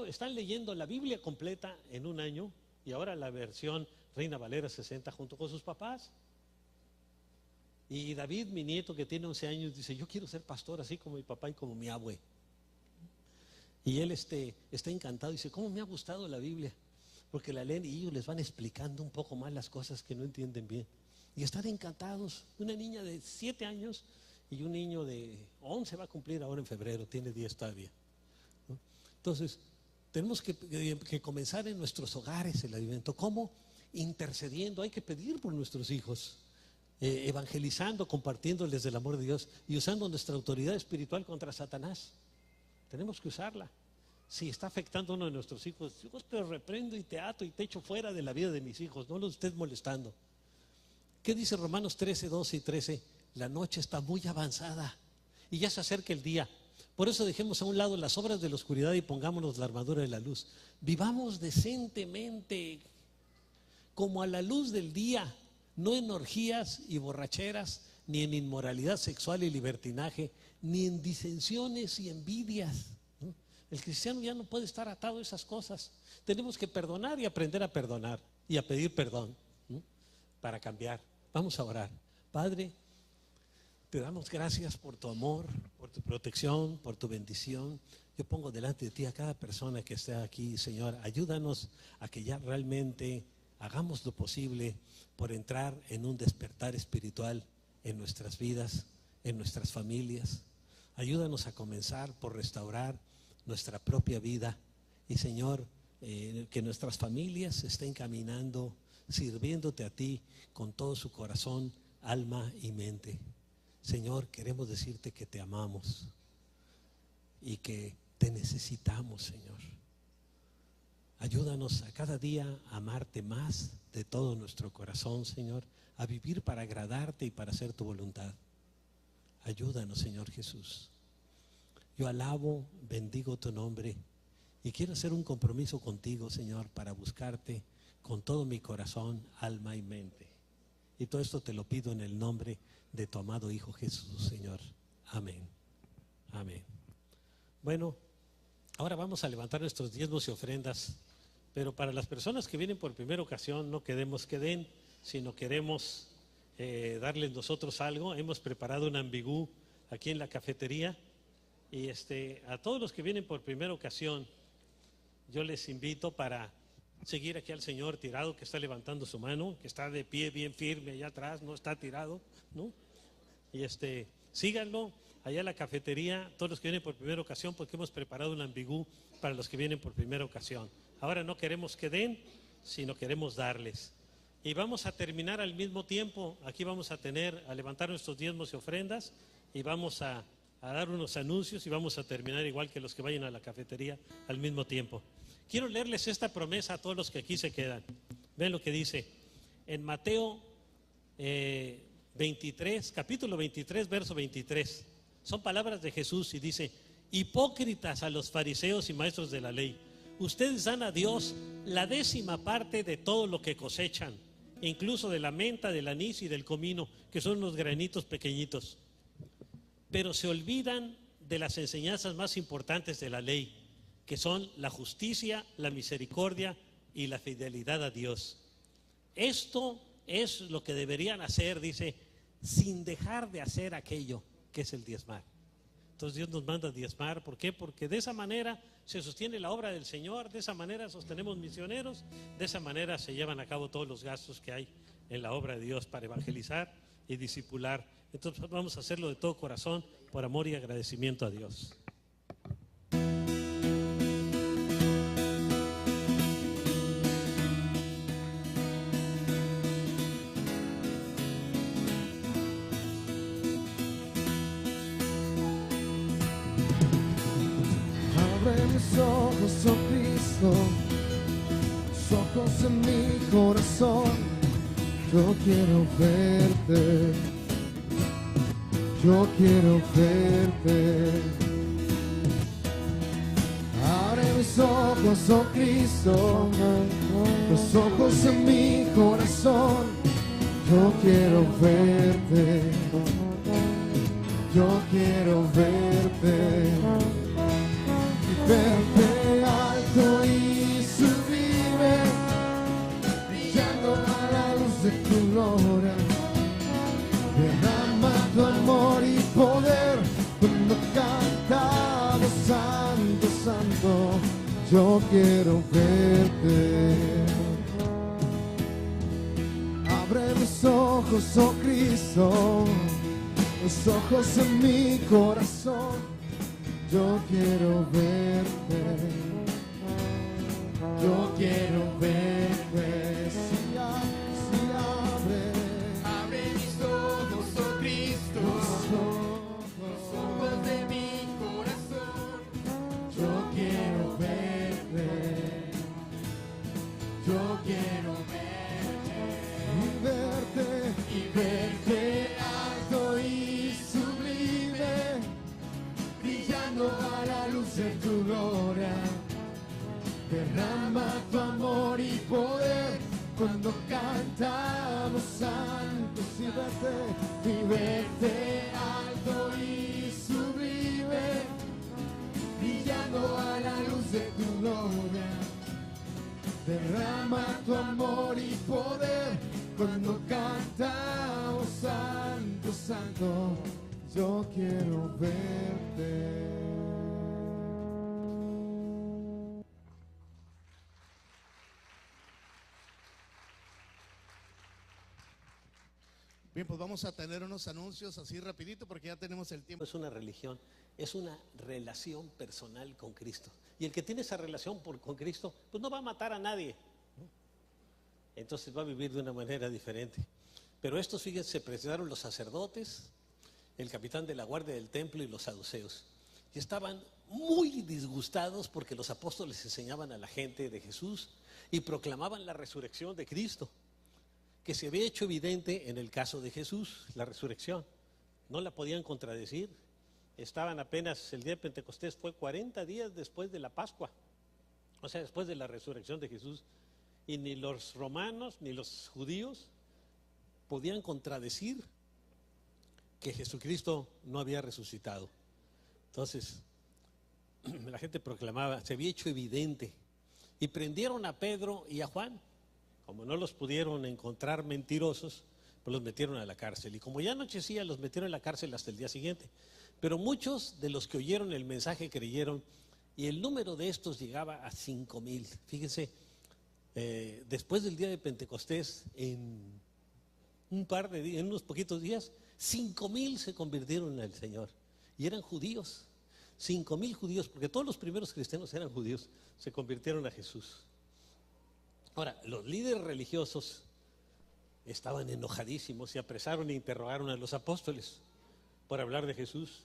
están leyendo la Biblia completa en un año y ahora la versión Reina Valera 60 junto con sus papás. Y David, mi nieto que tiene 11 años, dice, yo quiero ser pastor así como mi papá y como mi abue. Y él está encantado, dice, ¿cómo me ha gustado la Biblia? Porque la leen y ellos les van explicando un poco más las cosas que no entienden bien. Y están encantados. Una niña de 7 años y un niño de 11 va a cumplir ahora en febrero, tiene 10 todavía, ¿no? Entonces, tenemos que comenzar en nuestros hogares el alimento. ¿Cómo? Intercediendo. Hay que pedir por nuestros hijos, evangelizando, compartiéndoles del amor de Dios y usando nuestra autoridad espiritual contra Satanás. Tenemos que usarla. Si está afectando a uno de nuestros hijos, yo te reprendo y te ato y te echo fuera de la vida de mis hijos, no los estés molestando. ¿Qué dice Romanos 13, 12 y 13? La noche está muy avanzada y ya se acerca el día. Por eso dejemos a un lado las obras de la oscuridad y pongámonos la armadura de la luz. Vivamos decentemente, como a la luz del día, no en orgías y borracheras, ni en inmoralidad sexual y libertinaje, ni en disensiones y envidias, ¿no? El cristiano ya no puede estar atado a esas cosas. Tenemos que perdonar y aprender a perdonar y a pedir perdón, ¿no? Para cambiar. Vamos a orar. Padre, te damos gracias por tu amor, por tu protección, por tu bendición. Yo pongo delante de ti a cada persona que esté aquí, Señor. Ayúdanos a que ya realmente hagamos lo posible por entrar en un despertar espiritual en nuestras vidas, en nuestras familias. Ayúdanos a comenzar por restaurar nuestra propia vida y, Señor, que nuestras familias estén caminando, sirviéndote a ti con todo su corazón, alma y mente. Señor, queremos decirte que te amamos y que te necesitamos, Señor. Ayúdanos a cada día a amarte más de todo nuestro corazón, Señor, a vivir para agradarte y para hacer tu voluntad. Ayúdanos, Señor Jesús. Yo alabo, bendigo tu nombre y quiero hacer un compromiso contigo, Señor, para buscarte con todo mi corazón, alma y mente. Y todo esto te lo pido en el nombre de tu amado Hijo Jesús, Señor. Amén. Amén. Bueno, ahora vamos a levantar nuestros diezmos y ofrendas, pero para las personas que vienen por primera ocasión, no queremos que den, sino queremos darles nosotros algo. Hemos preparado un ambigú aquí en la cafetería y a todos los que vienen por primera ocasión, yo les invito para seguir aquí al Señor tirado, que está levantando su mano, que está de pie bien firme allá atrás, no está tirado, ¿no? Y síganlo allá en la cafetería, todos los que vienen por primera ocasión, porque hemos preparado un ambigú para los que vienen por primera ocasión. Ahora no queremos que den, sino queremos darles. Y vamos a terminar al mismo tiempo. Aquí vamos a levantar nuestros diezmos y ofrendas y vamos a dar unos anuncios y vamos a terminar igual que los que vayan a la cafetería al mismo tiempo. Quiero leerles esta promesa a todos los que aquí se quedan. Ven lo que dice en Mateo 23, capítulo 23, verso 23. Son palabras de Jesús y dice: hipócritas a los fariseos y maestros de la ley, ustedes dan a Dios la 10ª parte de todo lo que cosechan, incluso de la menta, del anís y del comino, que son unos granitos pequeñitos. Pero se olvidan de las enseñanzas más importantes de la ley, que son la justicia, la misericordia y la fidelidad a Dios. Esto es lo que deberían hacer, dice, sin dejar de hacer aquello que es el diezmar. Entonces Dios nos manda a diezmar. ¿Por qué? Porque de esa manera se sostiene la obra del Señor, de esa manera sostenemos misioneros, de esa manera se llevan a cabo todos los gastos que hay en la obra de Dios para evangelizar y discipular. Entonces vamos a hacerlo de todo corazón, por amor y agradecimiento a Dios. Mis ojos, oh Cristo, tus ojos en mi corazón, yo quiero verte, yo quiero verte. Abre mis ojos, oh Cristo, los ojos en mi corazón, yo quiero verte, yo quiero verte. Verte alto y sublime, brillando a la luz de tu gloria. santo, santo, yo quiero verte. Abre mis ojos, oh Cristo, los ojos en mi corazón, yo quiero verte, yo quiero verte. Si Abre mis ojos, oh Cristo, los ojos de mi corazón, yo quiero verte, yo quiero verte y verte alto y sublime, brillando a la luz de tu gloria. Derrama tu amor y poder cuando cantamos santos, y verte alto y sublime, brillando a la luz de tu gloria. Derrama tu amor y poder cuando cantamos santo, santo, yo quiero verte. Bien, pues vamos a tener unos anuncios así rapidito porque ya tenemos el tiempo. No es una religión, es una relación personal con Cristo. Y el que tiene esa relación con Cristo, pues no va a matar a nadie, ¿no? Entonces va a vivir de una manera diferente. Pero estos, fíjense, se presentaron los sacerdotes, el capitán de la guardia del templo y los saduceos. Y estaban muy disgustados porque los apóstoles enseñaban a la gente de Jesús y proclamaban la resurrección de Cristo, que se había hecho evidente en el caso de Jesús, la resurrección. No la podían contradecir. Estaban apenas, el día de Pentecostés fue 40 días después de la Pascua, o sea, después de la resurrección de Jesús. Y ni los romanos ni los judíos podían contradecir que Jesucristo no había resucitado. Entonces, la gente proclamaba, se había hecho evidente. Y prendieron a Pedro y a Juan. Como no los pudieron encontrar mentirosos, pues los metieron a la cárcel. Y como ya anochecía, los metieron en la cárcel hasta el día siguiente. Pero muchos de los que oyeron el mensaje creyeron, y el número de estos llegaba a 5,000. Fíjense, después del día de Pentecostés, en un par de días, en unos poquitos días, 5,000 se convirtieron al Señor. Y eran judíos, 5,000 judíos, porque todos los primeros cristianos eran judíos, se convirtieron a Jesús. Ahora, los líderes religiosos estaban enojadísimos y apresaron e interrogaron a los apóstoles por hablar de Jesús.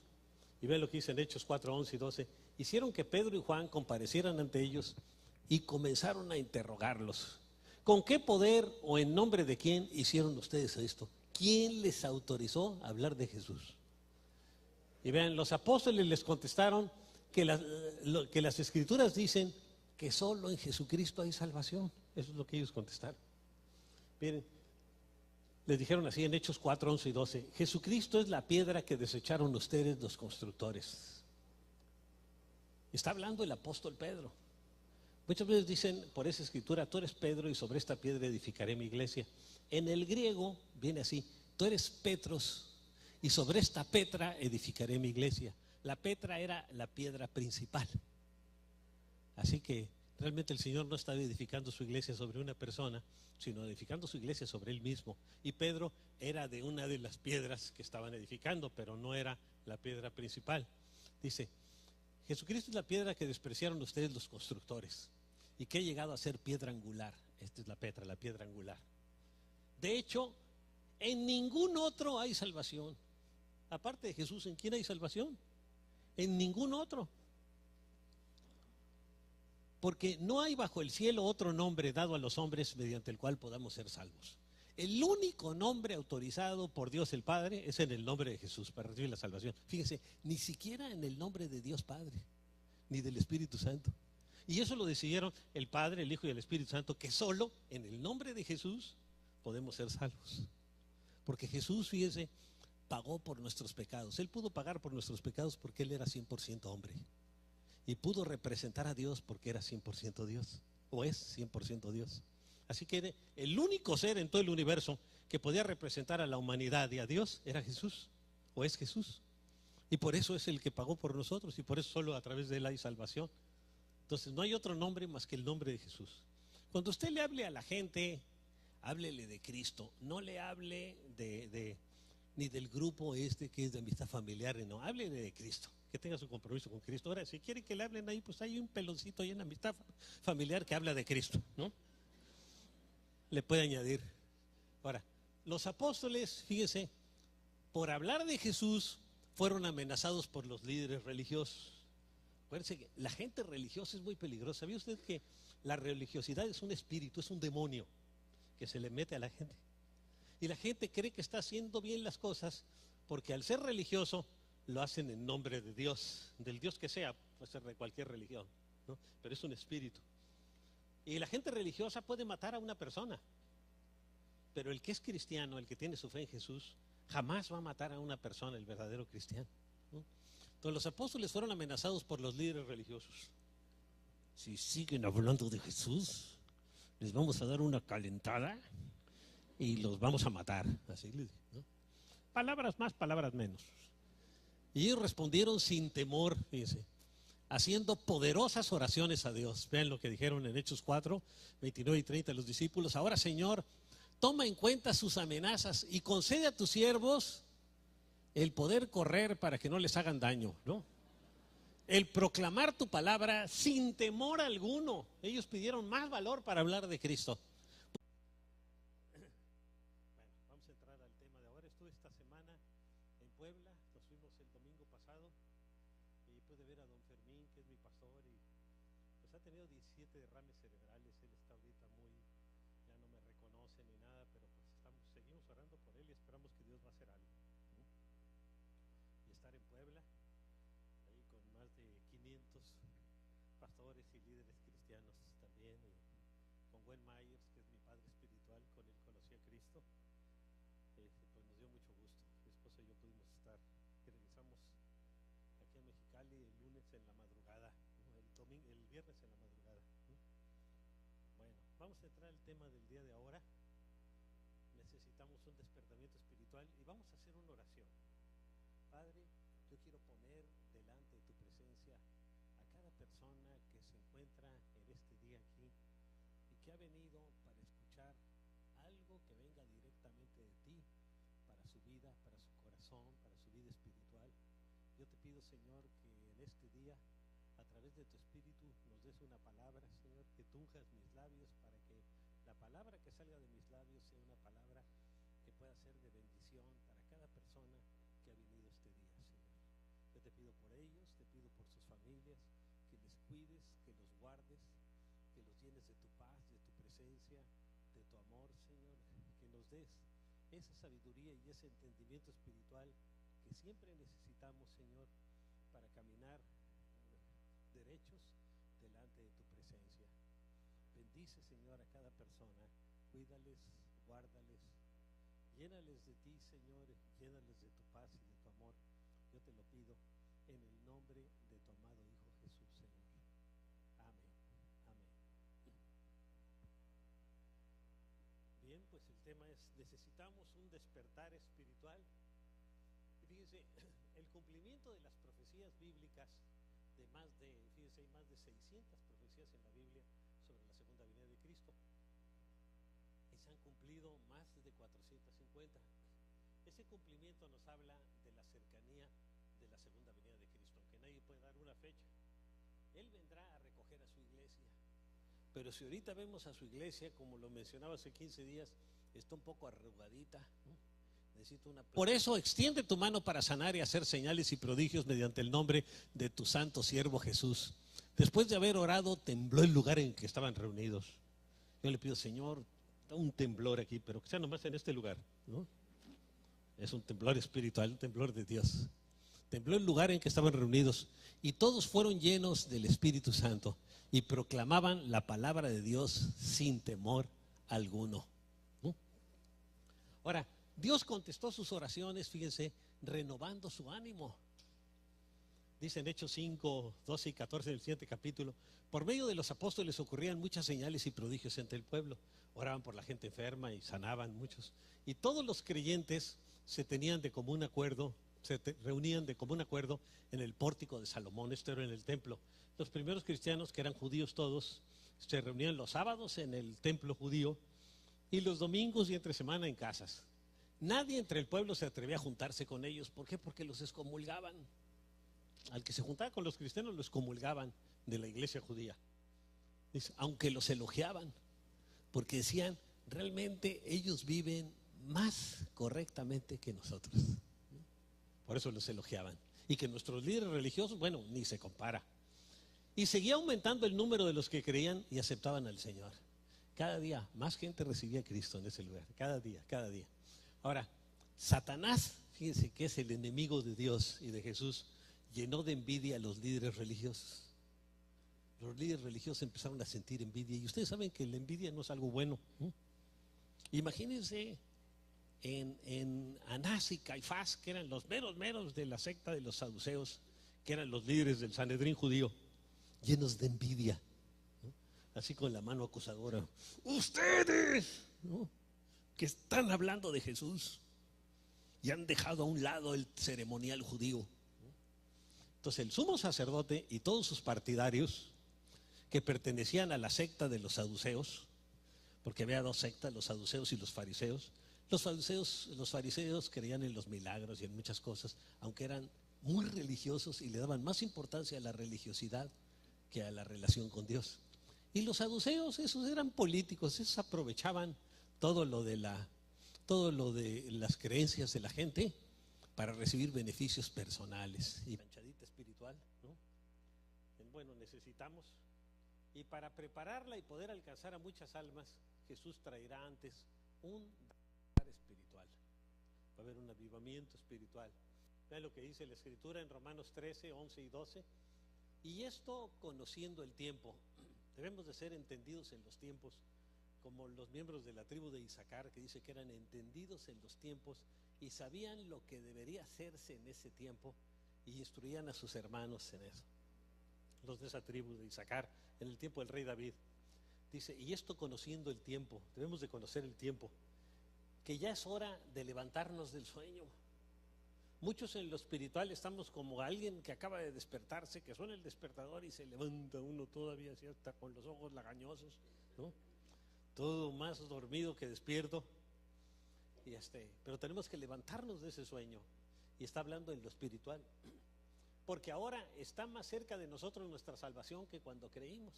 Y vean lo que dice en Hechos 4, 11 y 12. Hicieron que Pedro y Juan comparecieran ante ellos y comenzaron a interrogarlos. ¿Con qué poder o en nombre de quién hicieron ustedes esto? ¿Quién les autorizó a hablar de Jesús? Y vean, los apóstoles les contestaron que las escrituras dicen que solo en Jesucristo hay salvación. Eso es lo que ellos contestaron. Miren, les dijeron así en Hechos 4, 11 y 12. Jesucristo es la piedra que desecharon ustedes los constructores. Está hablando el apóstol Pedro. Muchas veces dicen por esa escritura, tú eres Pedro y sobre esta piedra edificaré mi iglesia. En el griego viene así, tú eres Petros y sobre esta Petra edificaré mi iglesia. La Petra era la piedra principal. Así que realmente el Señor no estaba edificando su iglesia sobre una persona, sino edificando su iglesia sobre Él mismo. Y Pedro era de una de las piedras que estaban edificando, pero no era la piedra principal. Dice, Jesucristo es la piedra que despreciaron ustedes los constructores y que ha llegado a ser piedra angular. Esta es la Petra, la piedra angular. De hecho, en ningún otro hay salvación. Aparte de Jesús, ¿en quién hay salvación? En ningún otro. Porque no hay bajo el cielo otro nombre dado a los hombres mediante el cual podamos ser salvos. El único nombre autorizado por Dios el Padre es en el nombre de Jesús para recibir la salvación. Fíjese, ni siquiera en el nombre de Dios Padre, ni del Espíritu Santo. Y eso lo decidieron el Padre, el Hijo y el Espíritu Santo, que solo en el nombre de Jesús podemos ser salvos. Porque Jesús, fíjese, pagó por nuestros pecados. Él pudo pagar por nuestros pecados porque Él era 100% hombre. Y pudo representar a Dios porque era 100% Dios, o es 100% Dios. Así que el único ser en todo el universo que podía representar a la humanidad y a Dios era Jesús, o es Jesús. Y por eso es el que pagó por nosotros, y por eso solo a través de él hay salvación. Entonces no hay otro nombre más que el nombre de Jesús. Cuando usted le hable a la gente, háblele de Cristo. No le hable ni del grupo este que es de amistad familiar, no, háblele de Cristo, que tenga su compromiso con Cristo. Ahora, si quiere que le hablen ahí, pues hay un peloncito ahí en amistad familiar que habla de Cristo, ¿no? Le puede añadir. Ahora, los apóstoles, fíjese, por hablar de Jesús, fueron amenazados por los líderes religiosos. Acuérdense que la gente religiosa es muy peligrosa. ¿Sabía usted que la religiosidad es un espíritu, es un demonio que se le mete a la gente? Y la gente cree que está haciendo bien las cosas porque al ser religioso lo hacen en nombre de Dios, del Dios que sea, puede ser de cualquier religión, ¿no? Pero es un espíritu. Y la gente religiosa puede matar a una persona, pero el que es cristiano, el que tiene su fe en Jesús, jamás va a matar a una persona, el verdadero cristiano, ¿no? Entonces los apóstoles fueron amenazados por los líderes religiosos. Si siguen hablando de Jesús, les vamos a dar una calentada y los vamos a matar. Así les digo, ¿no? Palabras más, palabras menos. Y ellos respondieron sin temor, fíjense, haciendo poderosas oraciones a Dios. Vean lo que dijeron en Hechos 4, 29 y 30 los discípulos. Ahora, Señor, toma en cuenta sus amenazas y concede a tus siervos el poder correr para que no les hagan daño, ¿no? El proclamar tu palabra sin temor alguno. Ellos pidieron más valor para hablar de Cristo. Bueno, vamos a entrar al tema de ahora. Estuve esta semana en Puebla, nos fuimos el domingo pasado y pude ver a don Fermín, que es mi pastor, y pues ha tenido 17 derrames cerebrales. Él está ahorita ya no me reconoce ni nada, pero pues seguimos orando por él y esperamos que Dios va a hacer algo, ¿no? Y estar en Puebla ahí con más de 500 pastores y líderes cristianos también, y con Gwen Myers, que es mi padre espiritual, con él conocí a Cristo. Pues nos dio mucho gusto. Mi esposa y yo pudimos estar, y regresamos aquí a Mexicali el lunes en la madrugada, ¿no? El viernes en la madrugada, ¿no? Bueno, vamos a entrar al tema del día de ahora. Necesitamos un despertamiento espiritual y vamos a hacer una oración. Padre, yo quiero poner delante de tu presencia a cada persona que se encuentra en este día aquí y que ha venido para escuchar algo que venga directamente de ti para su vida, para su corazón, para su vida espiritual. Yo te pido, Señor, que en este día, a través de tu Espíritu, nos des una palabra, Señor, que tú unjas mis labios para que la palabra que salga de mis labios sea una palabra que pueda ser de bendición para cada persona que ha venido este día, Señor. Yo te pido por ellos, te pido por sus familias, que les cuides, que los guardes, que los llenes de tu paz, de tu presencia, de tu amor, Señor, que nos des esa sabiduría y ese entendimiento espiritual que siempre necesitamos, Señor, para caminar derechos delante de tu presencia. Bendice, Señor, a cada persona, cuídales, guárdales, llénales de ti, Señor, llénales de tu paz y de tu amor. Yo te lo pido en el nombre de tu amado Hijo Jesús, Señor. Amén, amén. Bien, pues el tema es, necesitamos un despertar espiritual. Y fíjense, el cumplimiento de las profecías bíblicas, fíjense, hay más de 600 profecías en la Biblia sobre la segunda venida de Cristo, y se han cumplido más de 450. Ese cumplimiento nos habla de la cercanía de la segunda venida de Cristo, aunque nadie puede dar una fecha. Él vendrá a recoger a su iglesia, pero si ahorita vemos a su iglesia, como lo mencionaba hace 15 días, está un poco arrugadita, ¿no? Necesito una... Por eso extiende tu mano para sanar y hacer señales y prodigios mediante el nombre de tu santo siervo Jesús. Después de haber orado, tembló el lugar en que estaban reunidos. Yo le pido, Señor, da un temblor aquí, pero que sea nomás en este lugar, ¿no? Es un temblor espiritual, un temblor de Dios. Tembló el lugar en que estaban reunidos y todos fueron llenos del Espíritu Santo y proclamaban la palabra de Dios sin temor alguno, ¿no? Ahora, Dios contestó sus oraciones, fíjense, renovando su ánimo. Dice en Hechos 5, 12 y 14 del siguiente capítulo, por medio de los apóstoles ocurrían muchas señales y prodigios entre el pueblo. Oraban por la gente enferma y sanaban muchos. Y todos los creyentes se tenían de común acuerdo reunían de común acuerdo en el pórtico de Salomón, esto era en el templo. Los primeros cristianos, que eran judíos todos, se reunían los sábados en el templo judío y los domingos y entre semana en casas. Nadie entre el pueblo se atrevía a juntarse con ellos. ¿Por qué? Porque los excomulgaban. Al que se juntaba con los cristianos, los excomulgaban de la iglesia judía. Dice, aunque los elogiaban, porque decían, realmente ellos viven más correctamente que nosotros. Por eso los elogiaban. Y que nuestros líderes religiosos, bueno, ni se compara. Y seguía aumentando el número de los que creían y aceptaban al Señor. Cada día más gente recibía a Cristo en ese lugar. Cada día, cada día. Ahora, Satanás, fíjense que es el enemigo de Dios y de Jesús, llenó de envidia a los líderes religiosos. Los líderes religiosos empezaron a sentir envidia. Y ustedes saben que la envidia no es algo bueno. Imagínense en Anás y Caifás, que eran los meros de la secta de los saduceos, que eran los líderes del Sanedrín judío, llenos de envidia, ¿no? Así con la mano acusadora. Ustedes, ¿no?, que están hablando de Jesús y han dejado a un lado el ceremonial judío, ¿no? Entonces el sumo sacerdote y todos sus partidarios, que pertenecían a la secta de los saduceos, porque había dos sectas, los saduceos y los fariseos. Los fariseos creían en los milagros y en muchas cosas, aunque eran muy religiosos y le daban más importancia a la religiosidad que a la relación con Dios. Y los saduceos, esos eran políticos, esos aprovechaban todo lo de las creencias de la gente para recibir beneficios personales y manchadita espiritual, ¿no? Bueno, necesitamos, y para prepararla y poder alcanzar a muchas almas, Jesús traerá antes un espiritual. Va a haber un avivamiento espiritual. Vean lo que dice la Escritura en Romanos 13, 11 y 12. Y esto conociendo el tiempo. Debemos de ser entendidos en los tiempos, como los miembros de la tribu de Isaacar, que dice que eran entendidos en los tiempos y sabían lo que debería hacerse en ese tiempo y instruían a sus hermanos en eso. Los de esa tribu de Isaacar, en el tiempo del rey David. Dice, y esto conociendo el tiempo, debemos de conocer el tiempo, que ya es hora de levantarnos del sueño. Muchos en lo espiritual estamos como alguien que acaba de despertarse, que suena el despertador y se levanta uno todavía así hasta con los ojos lagañosos, ¿no? Todo más dormido que despierto. Pero tenemos que levantarnos de ese sueño. Y está hablando en lo espiritual. Porque ahora está más cerca de nosotros nuestra salvación que cuando creímos.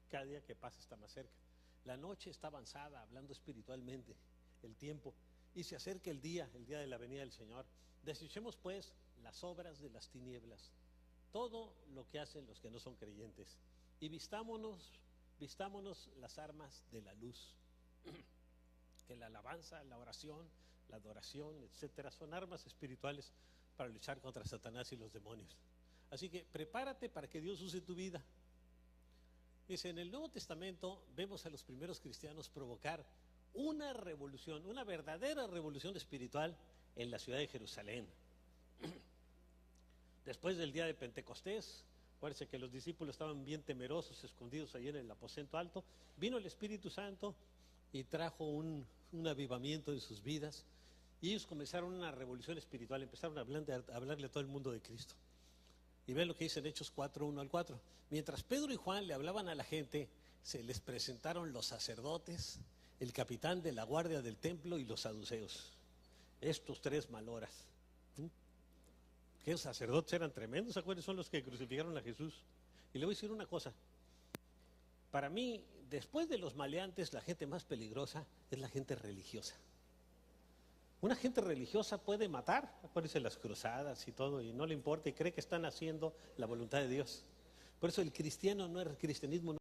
Cada día que pasa está más cerca. La noche está avanzada, hablando espiritualmente, el tiempo. Y se acerca el día de la venida del Señor. Desechemos pues las obras de las tinieblas, todo lo que hacen los que no son creyentes. Y vistámonos las armas de la luz. Que la alabanza, la oración, la adoración, etcétera, son armas espirituales para luchar contra Satanás y los demonios. Así que prepárate para que Dios use tu vida. Dice, en el Nuevo Testamento vemos a los primeros cristianos provocar una revolución, una verdadera revolución espiritual en la ciudad de Jerusalén. Después del día de Pentecostés, acuérdense que los discípulos estaban bien temerosos, escondidos ahí en el aposento alto. Vino el Espíritu Santo y trajo un avivamiento en sus vidas. Y ellos comenzaron una revolución espiritual, empezaron a hablarle a todo el mundo de Cristo. Y ven lo que dice en Hechos 4, 1 al 4. Mientras Pedro y Juan le hablaban a la gente, se les presentaron los sacerdotes, el capitán de la guardia del templo y los saduceos. Estos tres maloras. Que los sacerdotes eran tremendos, ¿acuerdan? Son los que crucificaron a Jesús. Y le voy a decir una cosa. Para mí, después de los maleantes, la gente más peligrosa es la gente religiosa. Una gente religiosa puede matar, acuérdense las cruzadas y todo, y no le importa y cree que están haciendo la voluntad de Dios. Por eso el cristianismo no